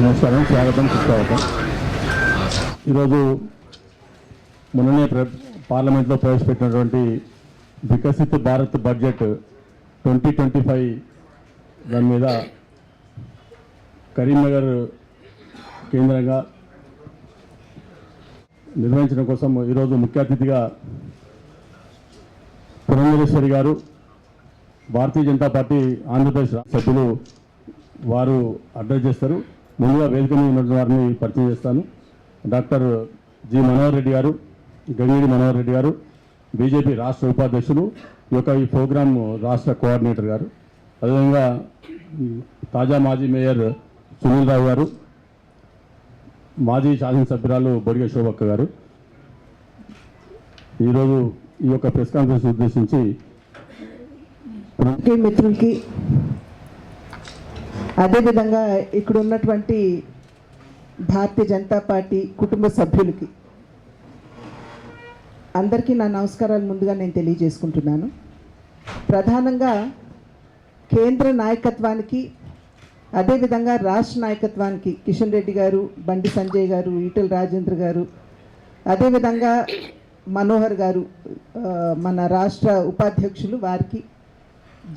నమస్కారం, స్వాగతం, సుస్వాగతం. ఈరోజు మొన్ననే పార్లమెంట్లో ప్రవేశపెట్టినటువంటి వికసిత్ భారత్ బడ్జెట్ 2025 దాని మీద కరీంనగర్ కేంద్రంగా నిర్వహించడం కోసం ఈరోజు ముఖ్య అతిథిగా పురంధరేశ్వరి గారు, భారతీయ జనతా పార్టీ ఆంధ్రప్రదేశ్ సభ్యులు వారు అడ్రస్ చేస్తారు. ముందుగా వేదిక మీద ఉన్న వారిని పరిచయం చేస్తాను. డాక్టర్ జి మనోహర్ రెడ్డి గారు, గంగిడి మనోహర్ రెడ్డి గారు, బీజేపీ రాష్ట్ర ఉపాధ్యక్షులు, ఈ ప్రోగ్రాం రాష్ట్ర కోఆర్డినేటర్ గారు, అదేవిధంగా తాజా మాజీ మేయర్ సునీల్ రావు గారు, మాజీ శాసనసభ్యురాలు బొడిగ శోభక్క గారు. ఈరోజు ఈ యొక్క ప్రెస్ కాన్ఫరెన్స్ ఉద్దేశించి మిత్రులకి, అదేవిధంగా ఇక్కడ ఉన్నటువంటి భారతీయ జనతా పార్టీ కుటుంబ సభ్యులకి అందరికీ నా నమస్కారాలు ముందుగా నేను తెలియజేసుకుంటున్నాను. ప్రధానంగా కేంద్ర నాయకత్వానికి, అదేవిధంగా రాష్ట్ర నాయకత్వానికి కిషన్ రెడ్డి గారు, బండి సంజయ్ గారు, ఈటెల రాజేంద్ర గారు, అదేవిధంగా మనోహర్ గారు మన రాష్ట్ర ఉపాధ్యక్షులు, వారికి,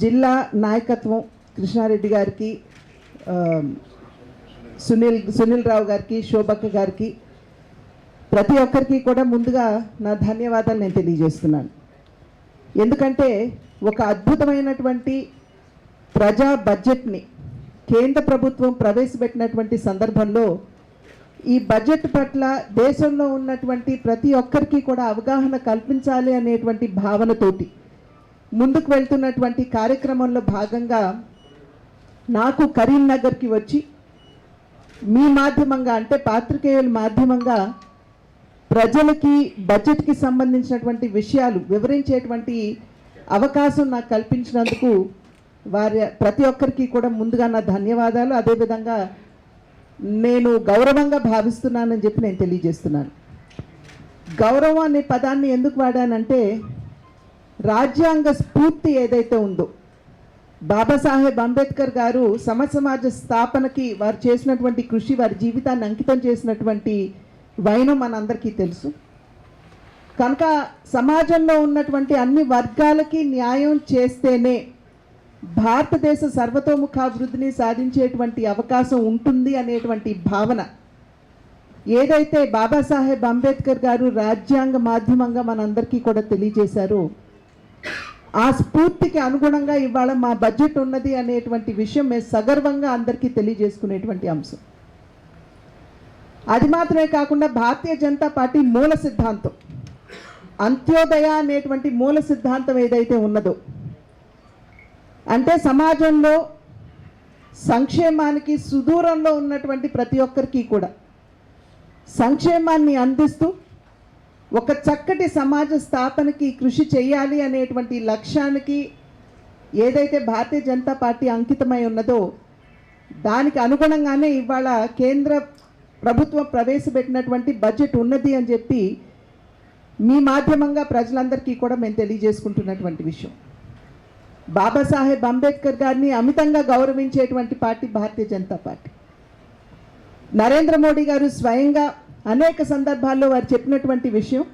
జిల్లా నాయకత్వం కృష్ణారెడ్డి గారికి, సునీల్ రావు గారికి, శోభక్క గారికి, ప్రతి ఒక్కరికి కూడా ముందుగా నా ధన్యవాదాలు నేను తెలియజేస్తున్నాను. ఎందుకంటే ఒక అద్భుతమైనటువంటి ప్రజా బడ్జెట్ని కేంద్ర ప్రభుత్వం ప్రవేశపెట్టినటువంటి సందర్భంలో ఈ బడ్జెట్ పట్ల దేశంలో ఉన్నటువంటి ప్రతి ఒక్కరికి కూడా అవగాహన కల్పించాలి అనేటువంటి భావనతోటి ముందుకు వెళ్తున్నటువంటి కార్యక్రమంలో భాగంగా నాకు కరీంనగర్కి వచ్చి మీ మాధ్యమంగా, అంటే పాత్రికేయుల మాధ్యమంగా ప్రజలకి బడ్జెట్కి సంబంధించినటువంటి విషయాలు వివరించేటువంటి అవకాశం నాకు కల్పించినందుకు ప్రతి ఒక్కరికి కూడా ముందుగా నా ధన్యవాదాలు. అదేవిధంగా నేను గౌరవంగా భావిస్తున్నానని చెప్పి నేను తెలియజేస్తున్నాను. గౌరవం అనే పదాన్ని ఎందుకు వాడానంటే, రాజ్యాంగ స్ఫూర్తి ఏదైతే ఉందో, బాబాసాహెబ్ అంబేద్కర్ గారు సమాజ స్థాపనకి వారు చేసినటువంటి కృషి, వారి జీవితాన్ని అంకితం చేసినటువంటి వైనం మనందరికీ తెలుసు. కనుక సమాజంలో ఉన్నటువంటి అన్ని వర్గాలకి న్యాయం చేస్తేనే భారతదేశ సర్వతోముఖాభివృద్ధిని సాధించేటువంటి అవకాశం ఉంటుంది అనేటువంటి భావన ఏదైతే బాబాసాహెబ్ అంబేద్కర్ గారు రాజ్యాంగ మాధ్యమంగా మనందరికీ కూడా తెలియజేశారో, ఆ స్ఫూర్తికి అనుగుణంగా ఇవాళ మా బడ్జెట్ ఉన్నది అనేటువంటి విషయం మేము సగర్వంగా అందరికీ తెలియజేసుకునేటువంటి అంశం. అది మాత్రమే కాకుండా భారతీయ జనతా పార్టీ మూల సిద్ధాంతం, అంత్యోదయ అనేటువంటి మూల సిద్ధాంతం ఏదైతే ఉన్నదో, అంటే సమాజంలో సంక్షేమానికి సుదూరంలో ఉన్నటువంటి ప్రతి ఒక్కరికి కూడా సంక్షేమాన్ని అందిస్తూ ఒక చక్కటి సమాజ స్థాపనకి కృషి చేయాలి అనేటువంటి లక్ష్యానికి ఏదైతే భారతీయ జనతా పార్టీ అంకితమై ఉన్నదో, దానికి అనుగుణంగానే ఇవాళ కేంద్ర ప్రభుత్వం ప్రవేశపెట్టినటువంటి బడ్జెట్ ఉన్నది అని చెప్పి మీ మాధ్యమంగా ప్రజలందరికీ కూడా మేము తెలియజేసుకుంటున్నటువంటి విషయం. బాబాసాహెబ్ అంబేద్కర్ గారిని అమితంగా గౌరవించేటువంటి పార్టీ భారతీయ జనతా పార్టీ. నరేంద్ర మోడీ గారు స్వయంగా అనేక సందర్భాల్లో వారు చెప్పినటువంటి విషయం,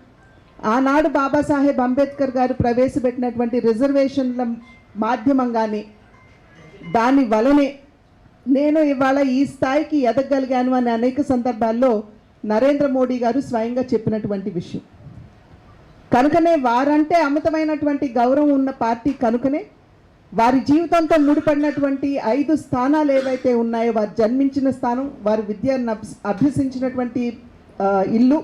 ఆనాడు బాబాసాహెబ్ అంబేద్కర్ గారు ప్రవేశపెట్టినటువంటి రిజర్వేషన్ల మాధ్యమంగానే, దాని వలనే నేను ఇవాళ ఈ స్థాయికి ఎదగలిగాను అని అనేక సందర్భాల్లో నరేంద్ర మోడీ గారు స్వయంగా చెప్పినటువంటి విషయం. కనుకనే వారంటే అమితమైనటువంటి గౌరవం ఉన్న పార్టీ కనుకనే వారి జీవితంతో ముడిపడినటువంటి 5 స్థానాలు ఏవైతే ఉన్నాయో, వారు జన్మించిన స్థానం, వారి విద్యను అభ్యసించినటువంటి ఇల్లు,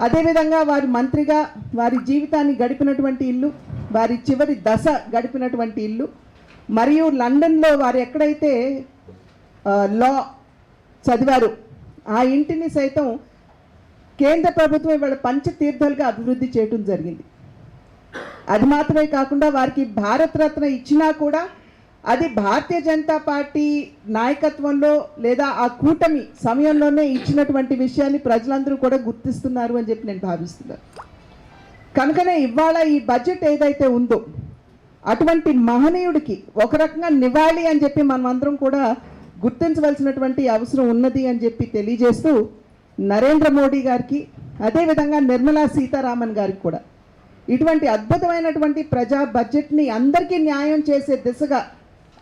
అదేవిధంగా వారి మంత్రిగా వారి జీవితాన్ని గడిపినటువంటి ఇల్లు, వారి చివరి దశ గడిపినటువంటి ఇల్లు, మరియు లండన్లో వారు ఎక్కడైతే లా చదివారు ఆ ఇంటిని సైతం కేంద్ర ప్రభుత్వం ఇవాళ పంచతీర్థాలుగా అభివృద్ధి చేయడం జరిగింది. అది మాత్రమే కాకుండా వారికి భారతరత్న ఇచ్చినా కూడా అది భారతీయ జనతా పార్టీ నాయకత్వంలో లేదా ఆ కూటమి సమయంలోనే ఇచ్చినటువంటి విషయాన్ని ప్రజలందరూ కూడా గుర్తిస్తున్నారు అని చెప్పి నేను భావిస్తున్నాను. కనుకనే ఇవాళ ఈ బడ్జెట్ ఏదైతే ఉందో అటువంటి మహనీయుడికి ఒక రకంగా నివాళి అని చెప్పి మనం అందరం కూడా గుర్తించవలసినటువంటి అవసరం ఉన్నది అని చెప్పి తెలియజేస్తూ నరేంద్ర మోడీ గారికి అదేవిధంగా నిర్మలా సీతారామన్ గారికి కూడా ఇటువంటి అద్భుతమైనటువంటి ప్రజా బడ్జెట్ని అందరికీ న్యాయం చేసే దిశగా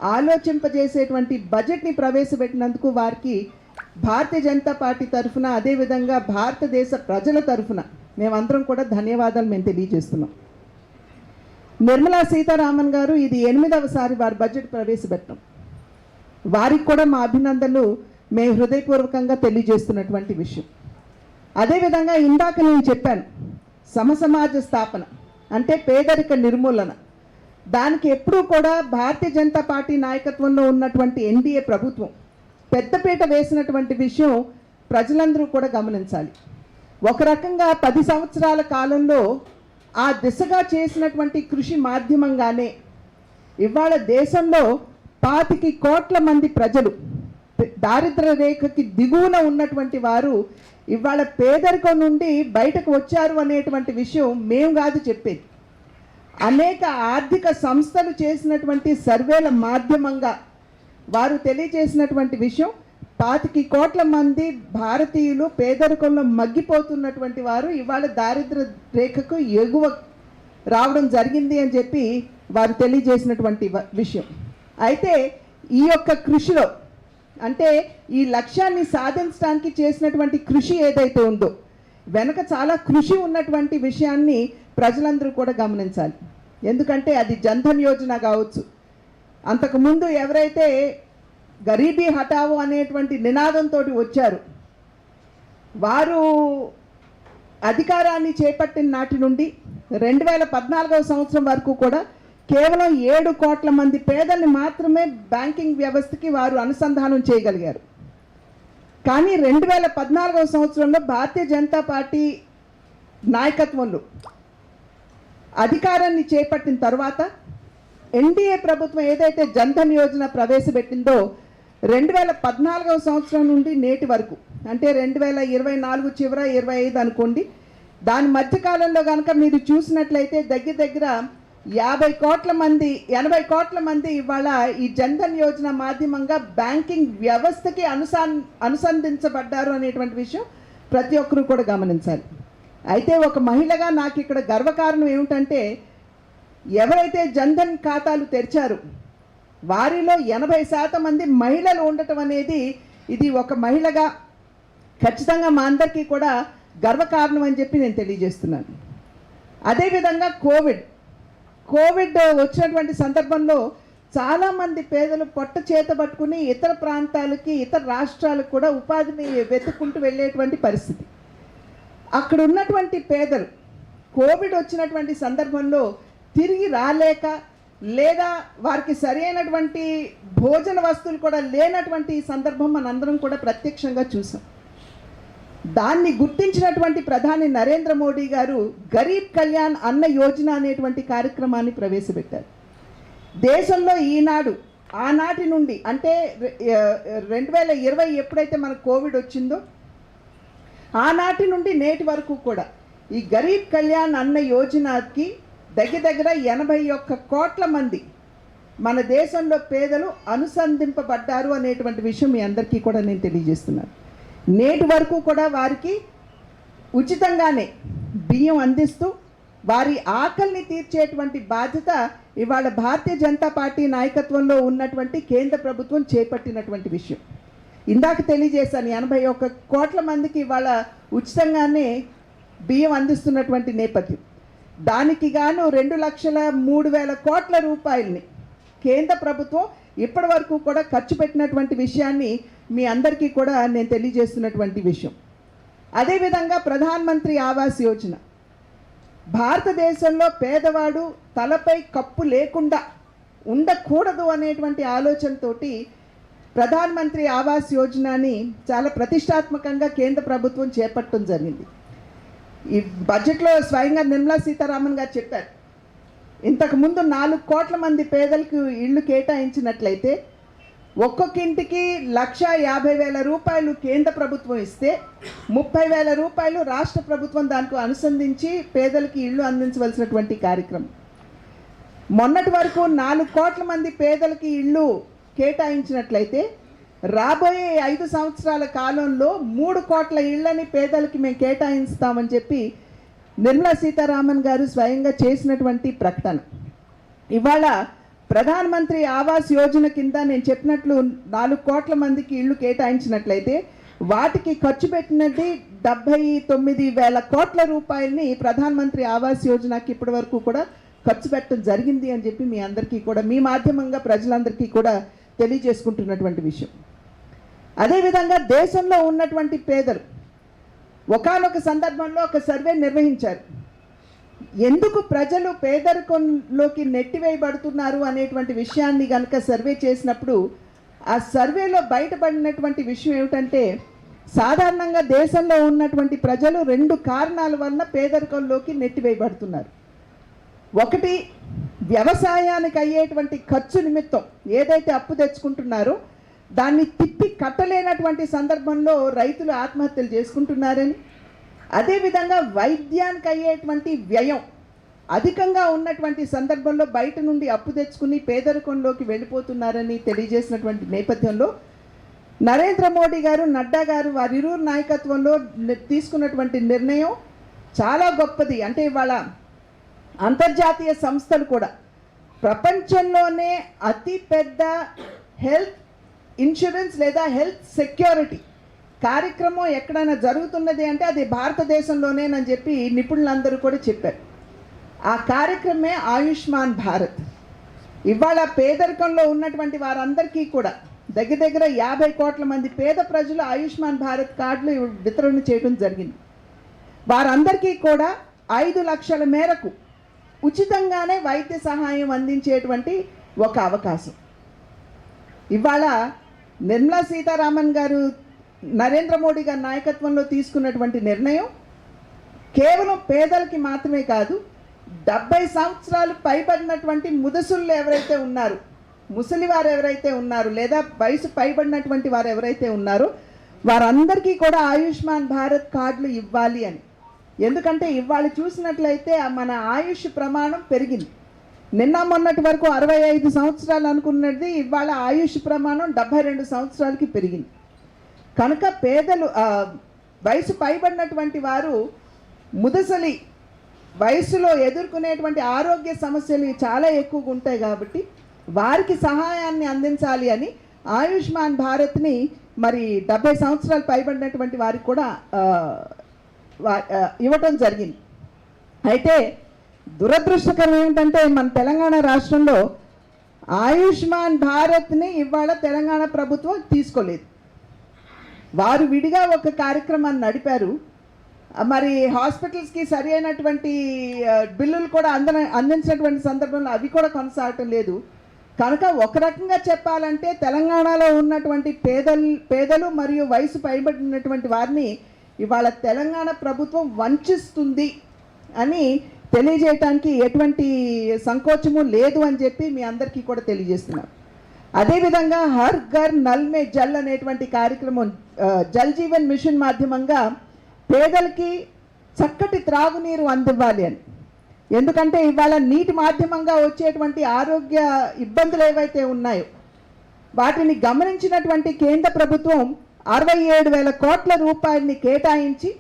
ఆలోచింపజేసేటువంటి బడ్జెట్ని ప్రవేశపెట్టినందుకు వారికి భారతీయ జనతా పార్టీ తరఫున అదేవిధంగా భారతదేశ ప్రజల తరఫున మేమందరం కూడా ధన్యవాదాలు మేము తెలియజేస్తున్నాం. నిర్మలా సీతారామన్ గారు ఇది 8వసారి వారి బడ్జెట్ ప్రవేశపెట్టడం. వారికి కూడా మా అభినందనలు మేము హృదయపూర్వకంగా తెలియజేస్తున్నటువంటి విషయం. అదేవిధంగా ఇందాక నేను చెప్పాను సమసమాజ స్థాపన అంటే పేదరిక నిర్మూలన, దానికి ఎప్పుడూ కూడా భారతీయ జనతా పార్టీ నాయకత్వంలో ఉన్నటువంటి ఎన్డీఏ ప్రభుత్వం పెద్దపీట వేసినటువంటి విషయం ప్రజలందరూ కూడా గమనించాలి. ఒక రకంగా 10 సంవత్సరాల కాలంలో ఆ దిశగా చేసినటువంటి కృషి మాధ్యమంగానే ఇవాళ దేశంలో 25 కోట్ల మంది ప్రజలు దారిద్ర్య రేఖకి దిగువన ఉన్నటువంటి వారు ఇవాళ పేదరికం నుండి బయటకు వచ్చారు అనేటువంటి విషయం మేము కాదు చెప్పేది. అనేక ఆర్థిక సంస్థలు చేసినటువంటి సర్వేల మాధ్యమంగా వారు తెలియజేసినటువంటి విషయం 25 కోట్ల మంది భారతీయులు పేదరికంలో మగ్గిపోతున్నటువంటి వారు ఇవాళ దారిద్ర్య రేఖకు ఎగువ రావడం జరిగింది అని చెప్పి వారు తెలియజేసినటువంటి విషయం. అయితే ఈ యొక్క కృషిలో అంటే ఈ లక్ష్యాన్ని సాధించడానికి చేసినటువంటి కృషి ఏదైతే ఉందో వెనక చాలా కృషి ఉన్నటువంటి విషయాన్ని ప్రజలందరూ కూడా గమనించాలి. ఎందుకంటే అది జన్ధన్ యోజన కావచ్చు, అంతకుముందు ఎవరైతే గరీబీ హటావో అనేటువంటి నినాదంతో వచ్చారు వారు అధికారాన్ని చేపట్టిన నాటి నుండి 2014వ సంవత్సరం వరకు కూడా కేవలం 7 కోట్ల మంది పేదల్ని మాత్రమే బ్యాంకింగ్ వ్యవస్థకి వారు అనుసంధానం చేయగలిగారు. కానీ 2014వ సంవత్సరంలో భారతీయ జనతా పార్టీ నాయకత్వంలో అధికారాన్ని చేపట్టిన తర్వాత ఎన్డీఏ ప్రభుత్వం ఏదైతే జన్ధన్ యోజన ప్రవేశపెట్టిందో 2014వ సంవత్సరం నుండి నేటి వరకు అంటే 2024 చివర 25 అనుకోండి, దాని మధ్యకాలంలో కనుక మీరు చూసినట్లయితే దగ్గర 80 కోట్ల మంది ఇవాళ ఈ జన్ధన్ యోజన మాధ్యమంగా బ్యాంకింగ్ వ్యవస్థకి అనుసంధించబడ్డారు అనేటువంటి విషయం ప్రతి ఒక్కరూ కూడా గమనించాలి. అయితే ఒక మహిళగా నాకు ఇక్కడ గర్వకారణం ఏమిటంటే ఎవరైతే జన్ధన్ ఖాతాలు తెరిచారో వారిలో 80% మంది మహిళలు ఉండటం అనేది ఇది ఒక మహిళగా ఖచ్చితంగా మా అందరికీ కూడా గర్వకారణం అని చెప్పి నేను తెలియజేస్తున్నాను. అదేవిధంగా కోవిడ్ వచ్చినటువంటి సందర్భంలో చాలామంది పేదలు పొట్ట చేత పట్టుకుని ఇతర ప్రాంతాలకి ఇతర రాష్ట్రాలకు కూడా ఉపాధిని వెతుక్కుంటూ వెళ్ళేటువంటి పరిస్థితి. అక్కడ ఉన్నటువంటి పేదలు కోవిడ్ వచ్చినటువంటి సందర్భంలో తిరిగి రాలేక లేదా వారికి సరైనటువంటి భోజన వస్తువులు కూడా లేనటువంటి సందర్భం మనందరం కూడా ప్రత్యక్షంగా చూసాం. దాన్ని గుర్తించినటువంటి ప్రధాని నరేంద్ర మోడీ గారు గరీబ్ కళ్యాణ్ అన్న యోజన అనేటువంటి కార్యక్రమాన్ని ప్రవేశపెట్టారు. దేశంలో ఆనాటి నుండి అంటే 2020 ఎప్పుడైతే మనకు కోవిడ్ వచ్చిందో ఆనాటి నుండి నేటి వరకు కూడా ఈ గరీబ్ కళ్యాణ్ అన్న యోజనకి దగ్గర 81 కోట్ల మంది మన దేశంలో పేదలు అనుసంధింపబడ్డారు అనేటువంటి విషయం మీ అందరికీ కూడా నేను తెలియజేస్తున్నాను. నేటి వరకు కూడా వారికి ఉచితంగానే బియ్యం అందిస్తూ వారి ఆకలిని తీర్చేటువంటి బాధ్యత ఇవాళ భారతీయ జనతా పార్టీ నాయకత్వంలో ఉన్నటువంటి కేంద్ర ప్రభుత్వం చేపట్టినటువంటి విషయం. ఇందాక తెలియజేశాను 81 కోట్ల మందికి ఇవాళ ఉచితంగానే బియ్యం అందిస్తున్నటువంటి నేపథ్యం. దానికి గాను 2,03,000 కోట్ల రూపాయలని కేంద్ర ప్రభుత్వం ఇప్పటి వరకు కూడా ఖర్చు పెట్టినటువంటి విషయాన్ని మీ అందరికీ కూడా నేను తెలియజేస్తున్నటువంటి విషయం. అదేవిధంగా ప్రధాన్ మంత్రి ఆవాస్ యోజన భారతదేశంలో పేదవాడు తలపై కప్పు లేకుండా ఉండకూడదు అనేటువంటి ఆలోచనతోటి ప్రధాన్ మంత్రి ఆవాస్ యోజనని చాలా ప్రతిష్టాత్మకంగా కేంద్ర ప్రభుత్వం చేపట్టడం జరిగింది. ఈ బడ్జెట్లో స్వయంగా నిర్మలా సీతారామన్ గారు చెప్పారు ఇంతకుముందు 4 కోట్ల మంది పేదలకు ఇళ్ళు కేటాయించినట్లయితే ఒక్కొక్క ఇంటికి 1,50,000 రూపాయలు కేంద్ర ప్రభుత్వం ఇస్తే 30,000 రూపాయలు రాష్ట్ర ప్రభుత్వం దానికి అనుసంధించి పేదలకి ఇళ్ళు అందించవలసినటువంటి కార్యక్రమం. మొన్నటి వరకు 4 కోట్ల మంది పేదలకి ఇళ్ళు కేటాయించినట్లయితే రాబోయే 5 సంవత్సరాల కాలంలో 3 కోట్ల ఇళ్ళని పేదలకి మేము కేటాయిస్తామని చెప్పి నిర్మలా సీతారామన్ గారు స్వయంగా చేసినటువంటి ప్రకటన. ఇవాళ ప్రధానమంత్రి ఆవాస్ యోజన కింద నేను చెప్పినట్లు 4 కోట్ల మందికి ఇళ్ళు కేటాయించినట్లయితే వాటికి ఖర్చు పెట్టినది 79,000 కోట్ల రూపాయలని ప్రధానమంత్రి ఆవాస్ యోజనకి ఇప్పటి వరకు కూడా ఖర్చు పెట్టడం జరిగింది అని చెప్పి మీ అందరికీ కూడా మీ మాధ్యమంగా ప్రజలందరికీ కూడా తెలియజేసుకుంటున్నటువంటి విషయం. అదేవిధంగా దేశంలో ఉన్నటువంటి పేదలు ఒకానొక సందర్భంలో ఒక సర్వే నిర్వహించారు. ఎందుకు ప్రజలు పేదరికంలోకి నెట్టివేయబడుతున్నారు అనేటువంటి విషయాన్ని కనుక సర్వే చేసినప్పుడు ఆ సర్వేలో బయటపడినటువంటి విషయం ఏమిటంటే సాధారణంగా దేశంలో ఉన్నటువంటి ప్రజలు 2 కారణాల వల్ల పేదరికంలోకి నెట్టివేయబడుతున్నారు. ఒకటి, వ్యవసాయానికి అయ్యేటువంటి ఖర్చు నిమిత్తం ఏదైతే అప్పు తెచ్చుకుంటున్నారో దాన్ని తిప్పి కట్టలేనటువంటి సందర్భంలో రైతులు ఆత్మహత్యలు చేసుకుంటున్నారని, అదేవిధంగా వైద్యానికి అయ్యేటువంటి వ్యయం అధికంగా ఉన్నటువంటి సందర్భంలో బయట నుండి అప్పు తెచ్చుకుని పేదరికంలోకి వెళ్ళిపోతున్నారని తెలియజేసినటువంటి నేపథ్యంలో నరేంద్ర మోడీ గారు, నడ్డా గారు వారిరువురు నాయకత్వంలో తీసుకున్నటువంటి నిర్ణయం చాలా గొప్పది. అంటే ఇవాళ అంతర్జాతీయ సంస్థలు కూడా ప్రపంచంలోనే అతి పెద్ద హెల్త్ ఇన్సూరెన్స్ లేదా హెల్త్ సెక్యూరిటీ కార్యక్రమం ఎక్కడైనా జరుగుతున్నది అంటే అది భారతదేశంలోనేనని చెప్పి నిపుణులందరూ కూడా చెప్పారు. ఆ కార్యక్రమే ఆయుష్మాన్ భారత్. ఇవాళ పేదరికంలో ఉన్నటువంటి వారందరికీ కూడా దగ్గర దగ్గర 50 కోట్ల మంది పేద ప్రజలు ఆయుష్మాన్ భారత్ కార్డులు వితరణ చేయడం జరిగింది. వారందరికీ కూడా 5 లక్షల మేరకు ఉచితంగానే వైద్య సహాయం అందించేటువంటి ఒక అవకాశం. ఇవాళ నిర్మలా సీతారామన్ గారు నరేంద్ర మోడీ గారి నాయకత్వంలో తీసుకున్నటువంటి నిర్ణయం కేవలం పేదలకి మాత్రమే కాదు, 70 సంవత్సరాలు పైబడినటువంటి ముదసుళ్ళు ఎవరైతే ఉన్నారు, ముసలి వారు ఎవరైతే ఉన్నారు, లేదా వయసు పైబడినటువంటి వారు ఎవరైతే ఉన్నారో వారందరికీ కూడా ఆయుష్మాన్ భారత్ కార్డులు ఇవ్వాలి అని. ఎందుకంటే ఇవాళ చూసినట్లయితే మన ఆయుష్ ప్రమాణం పెరిగింది. నిన్న మొన్నటి వరకు 65 సంవత్సరాలు అనుకున్నది ఇవాళ ఆయుష్ ప్రమాణం 72 సంవత్సరాలకి పెరిగింది. కనుక పేదలు వయసు పైబడినటువంటి వారు ముదసలి వయసులో ఎదుర్కొనేటువంటి ఆరోగ్య సమస్యలు చాలా ఎక్కువగా ఉంటాయి కాబట్టి వారికి సహాయాన్ని అందించాలి అని ఆయుష్మాన్ భారత్ని మరి 70 సంవత్సరాలు పైబడినటువంటి వారికి కూడా ఇవ్వటం జరిగింది. అయితే దురదృష్టకరం ఏమిటంటే మన తెలంగాణ రాష్ట్రంలో ఆయుష్మాన్ భారత్ని ఇవాళ తెలంగాణ ప్రభుత్వం తీసుకోలేదు. వారు విడిగా ఒక కార్యక్రమాన్ని నడిపారు. మరి హాస్పిటల్స్కి సరి అయినటువంటి బిల్లులు కూడా అందించినటువంటి సందర్భంలో అవి కూడా కొనసాగటం లేదు. కనుక ఒక రకంగా చెప్పాలంటే తెలంగాణలో ఉన్నటువంటి పేదలు మరియు వయసు పైబడినటువంటి వారిని ఇవాళ తెలంగాణ ప్రభుత్వం వంచిస్తుంది అని తెలియజేయటానికి ఎటువంటి సంకోచము లేదు అని చెప్పి మీ అందరికీ కూడా తెలియజేస్తున్నాం. అదేవిధంగా హర్ ఘర్ నల్ మే జల్ అనేటువంటి కార్యక్రమం జల్ జీవన్ మిషన్ మాధ్యమంగా పేదలకి చక్కటి త్రాగునీరు అందివ్వాలి అని. ఎందుకంటే ఇవాళ నీటి మాధ్యమంగా వచ్చేటువంటి ఆరోగ్య ఇబ్బందులు ఏవైతే ఉన్నాయో వాటిని గమనించినటువంటి కేంద్ర ప్రభుత్వం 67,000 కోట్ల రూపాయలని కేటాయించి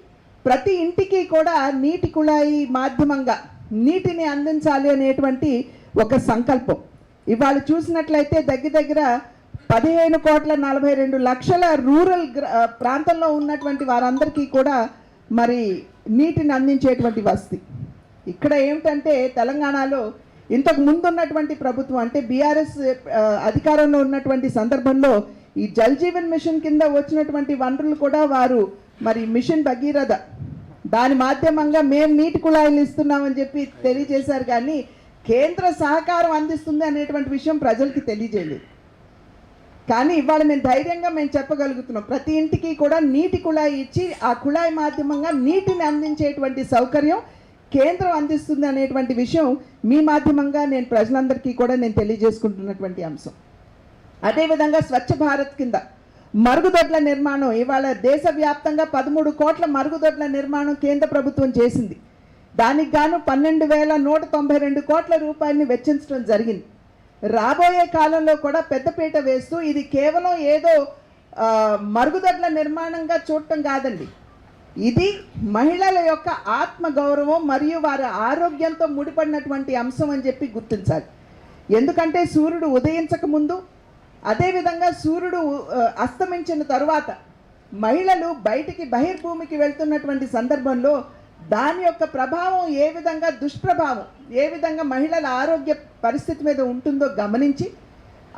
ప్రతి ఇంటికి కూడా నీటి కుళాయి మాధ్యమంగా నీటిని అందించాలి అనేటువంటి ఒక సంకల్పం. ఇవాళ చూసినట్లయితే దగ్గర 15,42,00,000 రూరల్ ప్రాంతంలో ఉన్నటువంటి వారందరికీ కూడా మరి నీటిని అందించేటువంటి వసతి. ఇక్కడ ఏమిటంటే తెలంగాణలో ఇంతకు ముందు ఉన్నటువంటి ప్రభుత్వం అంటే బీఆర్ఎస్ అధికారంలో ఉన్నటువంటి సందర్భంలో ఈ జల్ జీవన్ మిషన్ కింద వచ్చినటువంటి వనరులు కూడా వారు మరి మిషన్ భగీరథ దాని మాధ్యమంగా మేము నీటి కుళాయిలు ఇస్తున్నామని చెప్పి తెలియజేశారు. కానీ కేంద్ర సహకారం అందిస్తుంది అనేటువంటి విషయం ప్రజలకి తెలియజేయలేదు. కానీ ఇవాళ మేము ధైర్యంగా చెప్పగలుగుతున్నాం, ప్రతి ఇంటికి కూడా నీటి కుళాయి ఇచ్చి ఆ కుళాయి మాధ్యమంగా నీటిని అందించేటువంటి సౌకర్యం కేంద్రం అందిస్తుంది అనేటువంటి విషయం మీ మాధ్యమంగా నేను ప్రజలందరికీ కూడా నేను తెలియజేసుకుంటున్నటువంటి అంశం. అదేవిధంగా స్వచ్ఛ భారత్ కింద మరుగుదొడ్ల నిర్మాణం ఇవాళ దేశవ్యాప్తంగా 13 కోట్ల మరుగుదొడ్ల నిర్మాణం కేంద్ర ప్రభుత్వం చేసింది. దానికి గాను 12,192 కోట్ల రూపాయలని వెచ్చించడం జరిగింది. రాబోయే కాలంలో కూడా పెద్దపీట వేస్తూ ఇది కేవలం ఏదో మరుగుదొడ్ల నిర్మాణంగా చూడటం కాదండి, ఇది మహిళల యొక్క ఆత్మగౌరవం మరియు వారి ఆరోగ్యంతో ముడిపడినటువంటి అంశం అని చెప్పి గుర్తించాలి. ఎందుకంటే సూర్యుడు ఉదయించక ముందు, అదేవిధంగా సూర్యుడు అస్తమించిన తరువాత మహిళలు బయటికి బహిర్భూమికి వెళ్తున్నటువంటి సందర్భంలో దాని యొక్క ప్రభావం ఏ విధంగా, దుష్ప్రభావం ఏ విధంగా మహిళల ఆరోగ్య పరిస్థితి మీద ఉంటుందో గమనించి,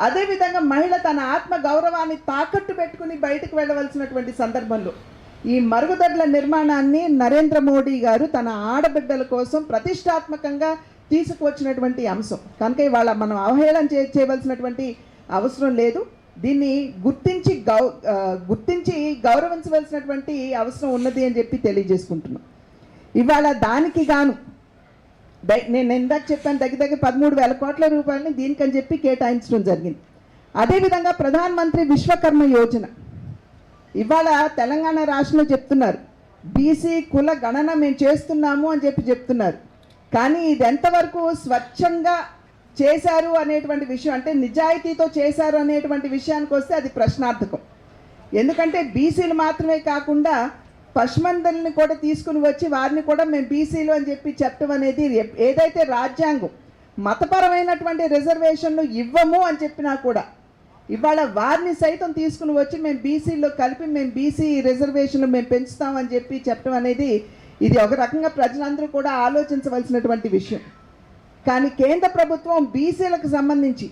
అదేవిధంగా మహిళ తన ఆత్మ గౌరవాన్ని తాకట్టు పెట్టుకుని బయటకు వెళ్ళవలసినటువంటి సందర్భంలో ఈ మరుగుదొడ్ల నిర్మాణాన్ని నరేంద్ర మోడీ గారు తన ఆడబిడ్డల కోసం ప్రతిష్టాత్మకంగా తీసుకువచ్చినటువంటి అంశం కనుక ఇవాళ మనం అవహేళన చేయవలసినటువంటి అవసరం లేదు. దీన్ని గుర్తించి గౌరవించవలసినటువంటి అవసరం ఉన్నది అని చెప్పి తెలియజేసుకుంటున్నాం. ఇవాళ దానికి గాను నేను ఇందాక చెప్పాను దగ్గర 13,000 కోట్ల రూపాయలని దీనికని చెప్పి కేటాయించడం జరిగింది. అదేవిధంగా ప్రధానమంత్రి విశ్వకర్మ యోజన ఇవాళ తెలంగాణ రాష్ట్రంలో చెప్తున్నారు బీసీ కుల గణన మేము చేస్తున్నాము అని చెప్పి చెప్తున్నారు. కానీ ఇది ఎంతవరకు స్వచ్ఛంగా చేశారు అనేటువంటి విషయం, అంటే నిజాయితీతో చేశారు అనేటువంటి విషయానికి వస్తే అది ప్రశ్నార్థకం. ఎందుకంటే బీసీలు మాత్రమే కాకుండా పశ్చిమందల్ని కూడా తీసుకుని వచ్చి వారిని కూడా మేము బీసీలు అని చెప్పి చెప్పడం అనేది, ఏదైతే రాజ్యాంగం మతపరమైనటువంటి రిజర్వేషన్లు ఇవ్వము అని చెప్పినా కూడా ఇవాళ వారిని సైతం తీసుకుని వచ్చి మేము బీసీలో కలిపి మేము బీసీ రిజర్వేషన్లు మేము పెంచుతామని చెప్పి చెప్పడం అనేది ఇది ఒక రకంగా ప్రజలందరూ కూడా ఆలోచించవలసినటువంటి విషయం. కానీ కేంద్ర ప్రభుత్వం బీసీలకు సంబంధించి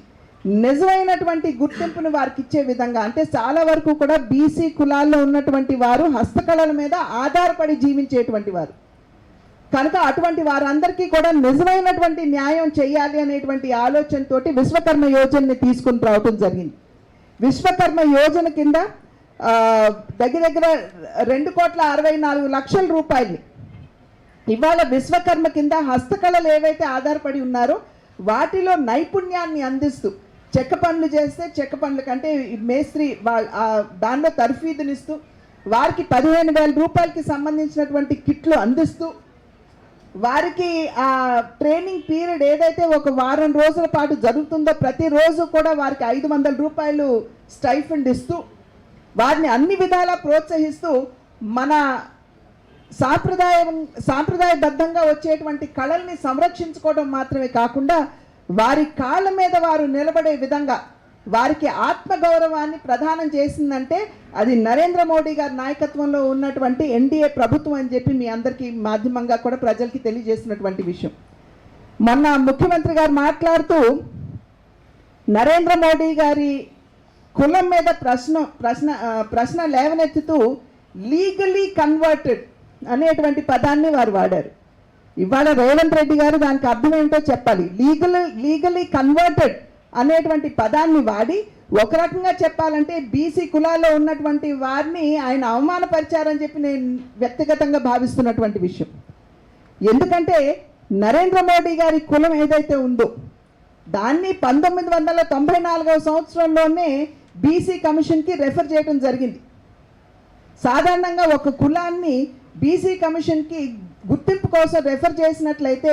నిజమైనటువంటి గుర్తింపును వారికి ఇచ్చే విధంగా, అంటే చాలా వరకు కూడా బీసీ కులాల్లో ఉన్నటువంటి వారు హస్తకళల మీద ఆధారపడి జీవించేటువంటి వారు కనుక అటువంటి వారందరికీ కూడా నిజమైనటువంటి న్యాయం చేయాలి అనేటువంటి ఆలోచనతోటి విశ్వకర్మ యోజనని తీసుకుని రావటం జరిగింది. విశ్వకర్మ యోజన కింద దగ్గర 2,64,00,000 రూపాయలు ఇవాళ విశ్వకర్మ కింద హస్తకళలు ఏవైతే ఆధారపడి ఉన్నారో వాటిలో నైపుణ్యాన్ని అందిస్తూ చెక్క పనులు చేస్తే చెక్క పనుల కంటే మేస్త్రి దానిలో తర్ఫీదునిస్తూ వారికి 15,000 రూపాయలకి సంబంధించినటువంటి కిట్లు అందిస్తూ వారికి ఆ ట్రైనింగ్ పీరియడ్ ఏదైతే ఒక వారం రోజుల పాటు జరుగుతుందో ప్రతిరోజు కూడా వారికి 500 రూపాయలు స్టైఫండ్ ఇస్తూ వారిని అన్ని విధాలా ప్రోత్సహిస్తూ మన సాంప్రదాయబద్ధంగా వచ్చేటువంటి కళల్ని సంరక్షించుకోవడం మాత్రమే కాకుండా వారి కాళ్ళ మీద వారు నిలబడే విధంగా వారికి ఆత్మగౌరవాన్ని ప్రదానం చేసిందంటే అది నరేంద్ర మోడీ గారి నాయకత్వంలో ఉన్నటువంటి ఎన్డీఏ ప్రభుత్వం అని చెప్పి మీ అందరికీ మాధ్యమంగా కూడా ప్రజలకి తెలియజేసినటువంటి విషయం. మొన్న ముఖ్యమంత్రి గారు మాట్లాడుతూ నరేంద్ర మోడీ గారి కులం మీద ప్రశ్న లేవనెత్తుతూ లీగలీ కన్వర్టెడ్ అనేటువంటి పదాన్ని వారు వాడారు. ఇవాళ రేవంత్ రెడ్డి గారు దానికి అర్థం ఏంటో చెప్పాలి. లీగలీ కన్వర్టెడ్ అనేటువంటి పదాన్ని వాడి ఒక రకంగా చెప్పాలంటే బీసీ కులాల్లో ఉన్నటువంటి వారిని ఆయన అవమానపరిచారని చెప్పి నేను వ్యక్తిగతంగా భావిస్తున్నటువంటి విషయం. ఎందుకంటే నరేంద్ర మోడీ గారి కులం ఏదైతే ఉందో దాన్ని 1994వ సంవత్సరంలోనే బీసీ కమిషన్కి రెఫర్ చేయడం జరిగింది. సాధారణంగా ఒక కులాన్ని బీసీ కమిషన్కి గుర్తింపు కోసం రెఫర్ చేసినట్లయితే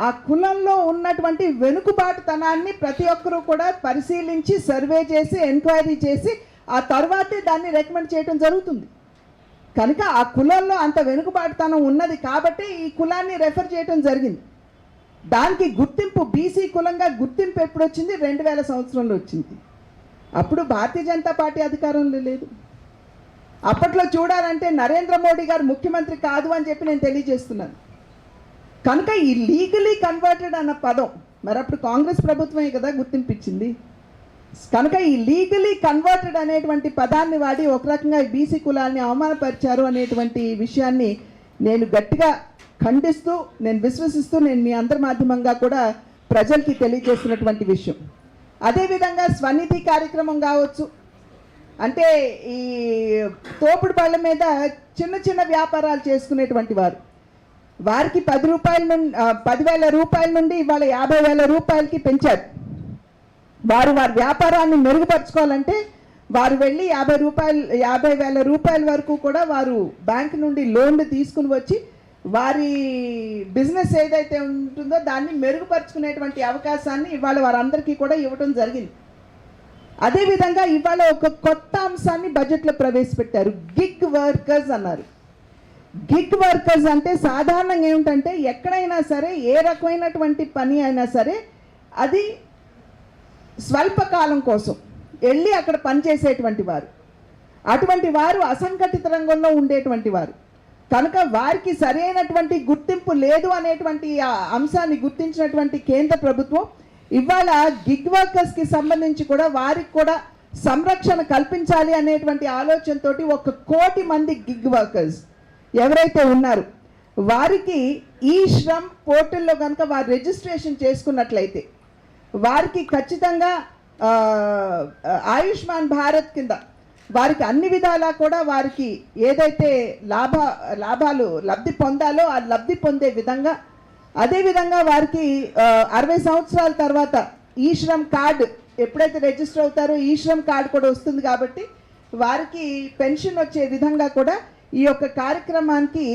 ఆ కులంలో ఉన్నటువంటి వెనుకబాటుతనాన్ని ప్రతి ఒక్కరూ కూడా పరిశీలించి సర్వే చేసి ఎంక్వైరీ చేసి ఆ తర్వాతే దాన్ని రికమెండ్ చేయడం జరుగుతుంది. కనుక ఆ కులంలో అంత వెనుకబాటుతనం ఉన్నది కాబట్టి ఈ కులాన్ని రెఫర్ చేయడం జరిగింది. దానికి గుర్తింపు బీసీ కులంగా గుర్తింపు ఎప్పుడు వచ్చింది? 2000 సంవత్సరంలో వచ్చింది. అప్పుడు భారతీయ జనతా పార్టీ అధికారంలో లేదు. అప్పట్లో చూడాలంటే నరేంద్ర మోడీ గారు ముఖ్యమంత్రి కాదు అని చెప్పి నేను తెలియజేస్తున్నాను. కనుక ఈ లీగలీ కన్వర్టెడ్ అన్న పదం మరి అప్పుడు కాంగ్రెస్ ప్రభుత్వమే కదా గుర్తింపించింది. కనుక ఈ లీగలీ కన్వర్టెడ్ అనేటువంటి పదాన్ని వాడి ఒక రకంగా బీసీ కులాన్ని అవమానపరిచారు అనేటువంటి విషయాన్ని నేను గట్టిగా ఖండిస్తూ నేను విశ్వసిస్తూ నేను మీ అందరి మాధ్యమంగా కూడా ప్రజలకి తెలియజేస్తున్నటువంటి విషయం. అదేవిధంగా స్వనిధి కార్యక్రమం కావచ్చు, అంటే ఈ తోపుడు బళ్ళ మీద చిన్న చిన్న వ్యాపారాలు చేసుకునేటువంటి వారు వారికి 10,000 రూపాయల నుండి ఇవాళ 50,000 రూపాయలకి పెంచారు. వారి వ్యాపారాన్ని మెరుగుపరచుకోవాలంటే వారు వెళ్ళి 50,000 రూపాయల వరకు కూడా వారు బ్యాంక్ నుండి లోన్లు తీసుకుని వచ్చి వారి బిజినెస్ ఏదైతే ఉంటుందో దాన్ని మెరుగుపరుచుకునేటువంటి అవకాశాన్ని ఇవాళ వారందరికీ కూడా ఇవ్వడం జరిగింది. అదేవిధంగా ఇవాళ ఒక కొత్త అంశాన్ని బడ్జెట్లో ప్రవేశపెట్టారు, గిగ్ వర్కర్స్ అన్నారు. గిగ్ వర్కర్స్ అంటే సాధారణంగా ఏమిటంటే ఎక్కడైనా సరే ఏ రకమైనటువంటి పని అయినా సరే అది స్వల్పకాలం కోసం వెళ్ళి అక్కడ పనిచేసేటువంటి వారు, అటువంటి వారు అసంఘటిత రంగంలో ఉండేటువంటి వారు కనుక వారికి సరైనటువంటి గుర్తింపు లేదు అనేటువంటి ఆ అంశాన్ని గుర్తించినటువంటి కేంద్ర ప్రభుత్వం ఇవాళ గిగ్ వర్కర్స్కి సంబంధించి కూడా వారికి కూడా సంరక్షణ కల్పించాలి అనేటువంటి ఆలోచనతో 1 కోటి మంది గిగ్ వర్కర్స్ ఎవరైతే ఉన్నారో వారికి ఈ శ్రమ్ పోర్టల్లో కనుక వారు రిజిస్ట్రేషన్ చేసుకున్నట్లయితే వారికి ఖచ్చితంగా ఆయుష్మాన్ భారత్ కింద వారికి అన్ని విధాలా కూడా వారికి ఏదైతే లాభాలు లబ్ధి పొందాలో ఆ లబ్ధి పొందే విధంగా, అదేవిధంగా వారికి 60 సంవత్సరాల తర్వాత ఈ శ్రమ్ కార్డు ఎప్పుడైతే రిజిస్టర్ అవుతారో ఈ శ్రమ్ కార్డు కూడా వస్తుంది కాబట్టి వారికి పెన్షన్ వచ్చే విధంగా కూడా ఈ యొక్క కార్యక్రమానికి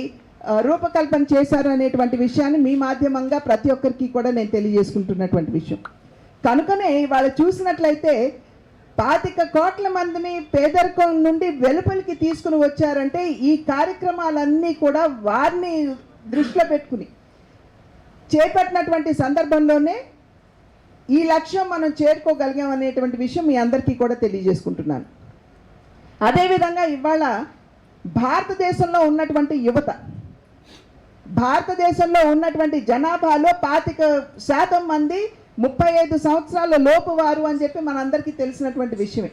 రూపకల్పన చేశారు అనేటువంటి విషయాన్ని మీ మాధ్యమంగా ప్రతి ఒక్కరికి కూడా నేను తెలియజేసుకుంటున్నటువంటి విషయం. కనుకనే వాళ్ళు చూసినట్లయితే 25 కోట్ల మందిని పేదరికం నుండి వెలుపలికి తీసుకుని వచ్చారంటే ఈ కార్యక్రమాలన్నీ కూడా వారిని దృష్టిలో పెట్టుకుని చేపట్టినటువంటి సందర్భంలోనే ఈ లక్ష్యం మనం చేరుకోగలిగాం అనేటువంటి విషయం మీ అందరికీ కూడా తెలియజేసుకుంటున్నాను. అదేవిధంగా ఇవాళ భారతదేశంలో ఉన్నటువంటి యువత, భారతదేశంలో ఉన్నటువంటి జనాభాలో 25% మంది 35 సంవత్సరాల లోపు వారు అని చెప్పి మనందరికీ తెలిసినటువంటి విషయమే.